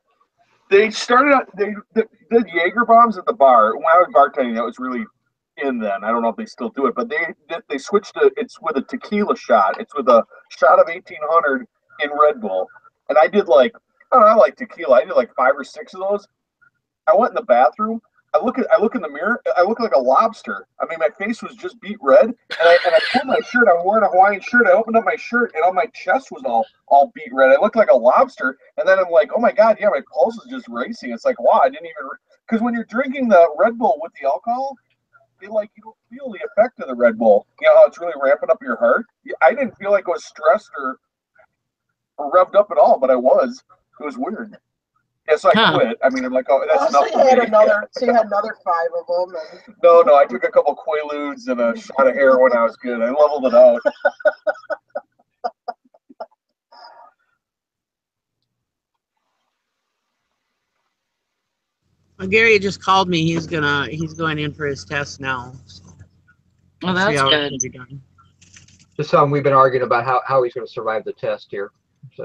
They started out, they did Jaeger bombs at the bar. When I was bartending, that was really in then. I don't know if they still do it, but they switched to, it's with a tequila shot. It's with a shot of 1800 in Red Bull. And I did like, I don't know, I like tequila. I did like 5 or 6 of those. I went in the bathroom. I look in the mirror. I look like a lobster. I mean, my face was just beet red, and I pulled my shirt. I'm wearing a Hawaiian shirt. I opened up my shirt, and all my chest was all beet red. I looked like a lobster, and then I'm like, oh my God, yeah, my pulse is just racing. It's like, wow, I didn't even, because when you're drinking the Red Bull with the alcohol, you don't feel the effect of the Red Bull. You know how it's really ramping up your heart. I didn't feel like I was stressed or revved up at all, but I was. It was weird. Yeah, so I quit. I mean, I'm like, oh, that's enough. So you had another 5 of them. And... No, I took a couple Quaaludes and a shot of heroin. I was good. I leveled it out. Well, Gary just called me. He's going in for his test now. So Well, that's good. Just something we've been arguing about how he's going to survive the test here. So.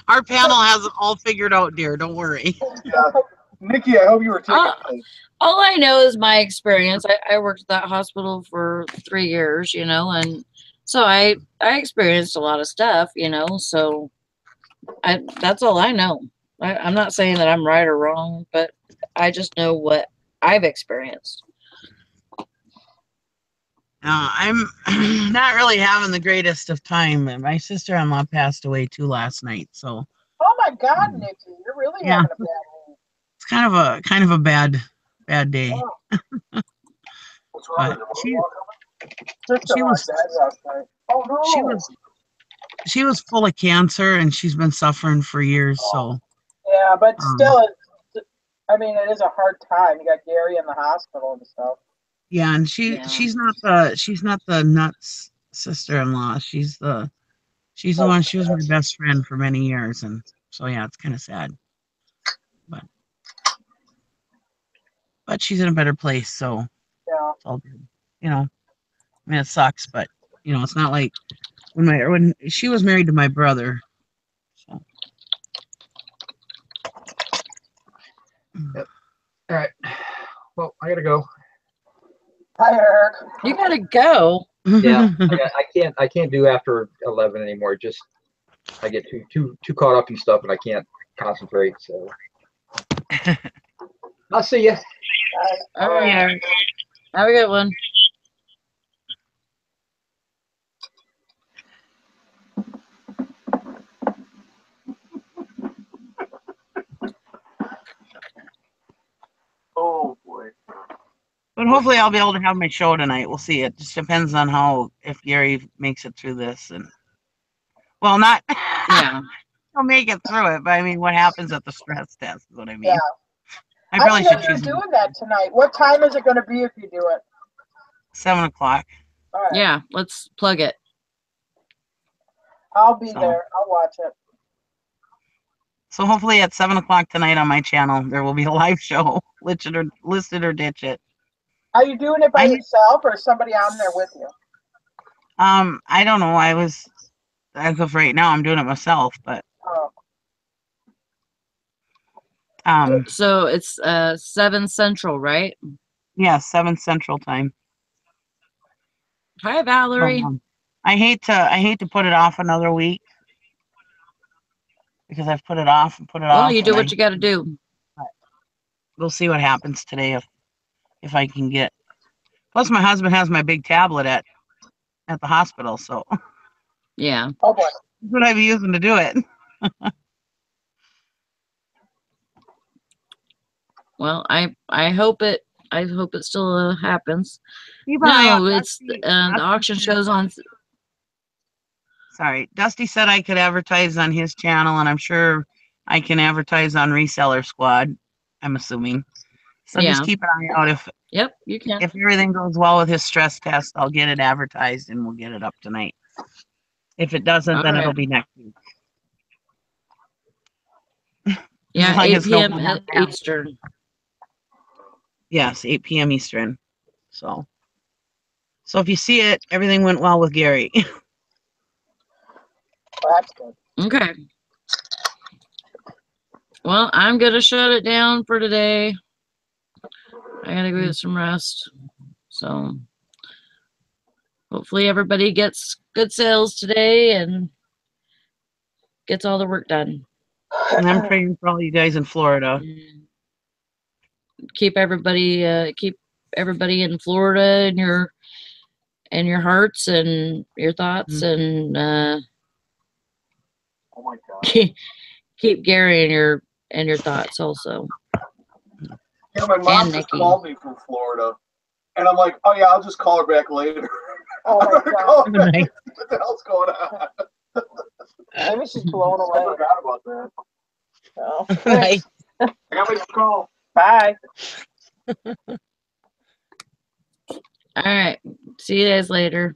Our panel has it all figured out, dear. Don't worry. Yeah. Nikki, I hope you were taking all I know is my experience. I worked at that hospital for 3 years, you know, and so I experienced a lot of stuff, you know, so that's all I know. I'm not saying that I'm right or wrong, but I just know what I've experienced. I'm not really having the greatest of time. My sister-in-law passed away too last night, so. Oh my God, Nikki, you're really having a bad day. It's kind of a bad day. Oh. What's wrong? She was full of cancer, and she's been suffering for years. So. Yeah, but still, I mean, it is a hard time. You got Gary in the hospital and stuff. Yeah, and she's not the nuts sister-in-law. She's the one. She was my best friend for many years, and so yeah, it's kind of sad. But she's in a better place, so yeah, it's all good, you know. I mean, it sucks, but you know, it's not like when she was married to my brother. So. Yep. All right. Well, I gotta go. Hi, Eric. You gotta go. Yeah, I can't do after 11 anymore. Just I get too caught up in stuff and I can't concentrate. So I'll see you. All right. Have a good one. Oh boy. But hopefully I'll be able to have my show tonight. We'll see. It just depends on how if Gary makes it through this and well not Yeah. he'll make it through it, but I mean what happens at the stress test is what I mean. Yeah. I probably didn't know should you were choose doing that tonight. What time is it going to be if you do it? 7 o'clock. All right. Yeah. Let's plug it. I'll be So. there. I'll watch it. So hopefully at 7 o'clock tonight on my channel there will be a live show. Listed or ditch it. Are you doing it by yourself or is somebody on there with you? I don't know. As of right now I'm doing it myself, but Oh. So it's 7 Central, right? yeah, 7 Central time. Hi, Valerie. I hate to put it off another week because I've put it off and put it off. Well, you do what you got to do. We'll see what happens today if I can get. Plus, my husband has my big tablet at the hospital, so Yeah. Oh boy. that's what I'd be using to do it. Well, I hope it still happens. Keep an eye No, on it's Dusty. the Dusty auction said- shows on. Sorry, Dusty said I could advertise on his channel, and I'm sure I can advertise on Reseller Squad. I'm assuming. So Yeah. just keep an eye out Yep, you can. if everything goes well with his stress test, I'll get it advertised and we'll get it up tonight. If it doesn't, then it'll be next week. Yeah, As long 8 as no p.m. one has to have- Eastern. Yes, 8 p.m. Eastern. So if you see it, everything went well with Gary. Well, that's good. Okay. Well, I'm gonna shut it down for today. I gotta go get some rest. So hopefully everybody gets good sales today and gets all the work done. And I'm praying for all you guys in Florida. Keep everybody in Florida in your hearts and your thoughts, and Oh my God. keep Gary in your thoughts also. Yeah, my mom just called me from Florida, and I'm like, oh yeah, I'll just call her back later. Oh I'm my gonna call her God. back. What the hell's going on? Maybe she's blown I away. forgot about that. Oh. Nice. I got my call. Bye. All right. See you guys later.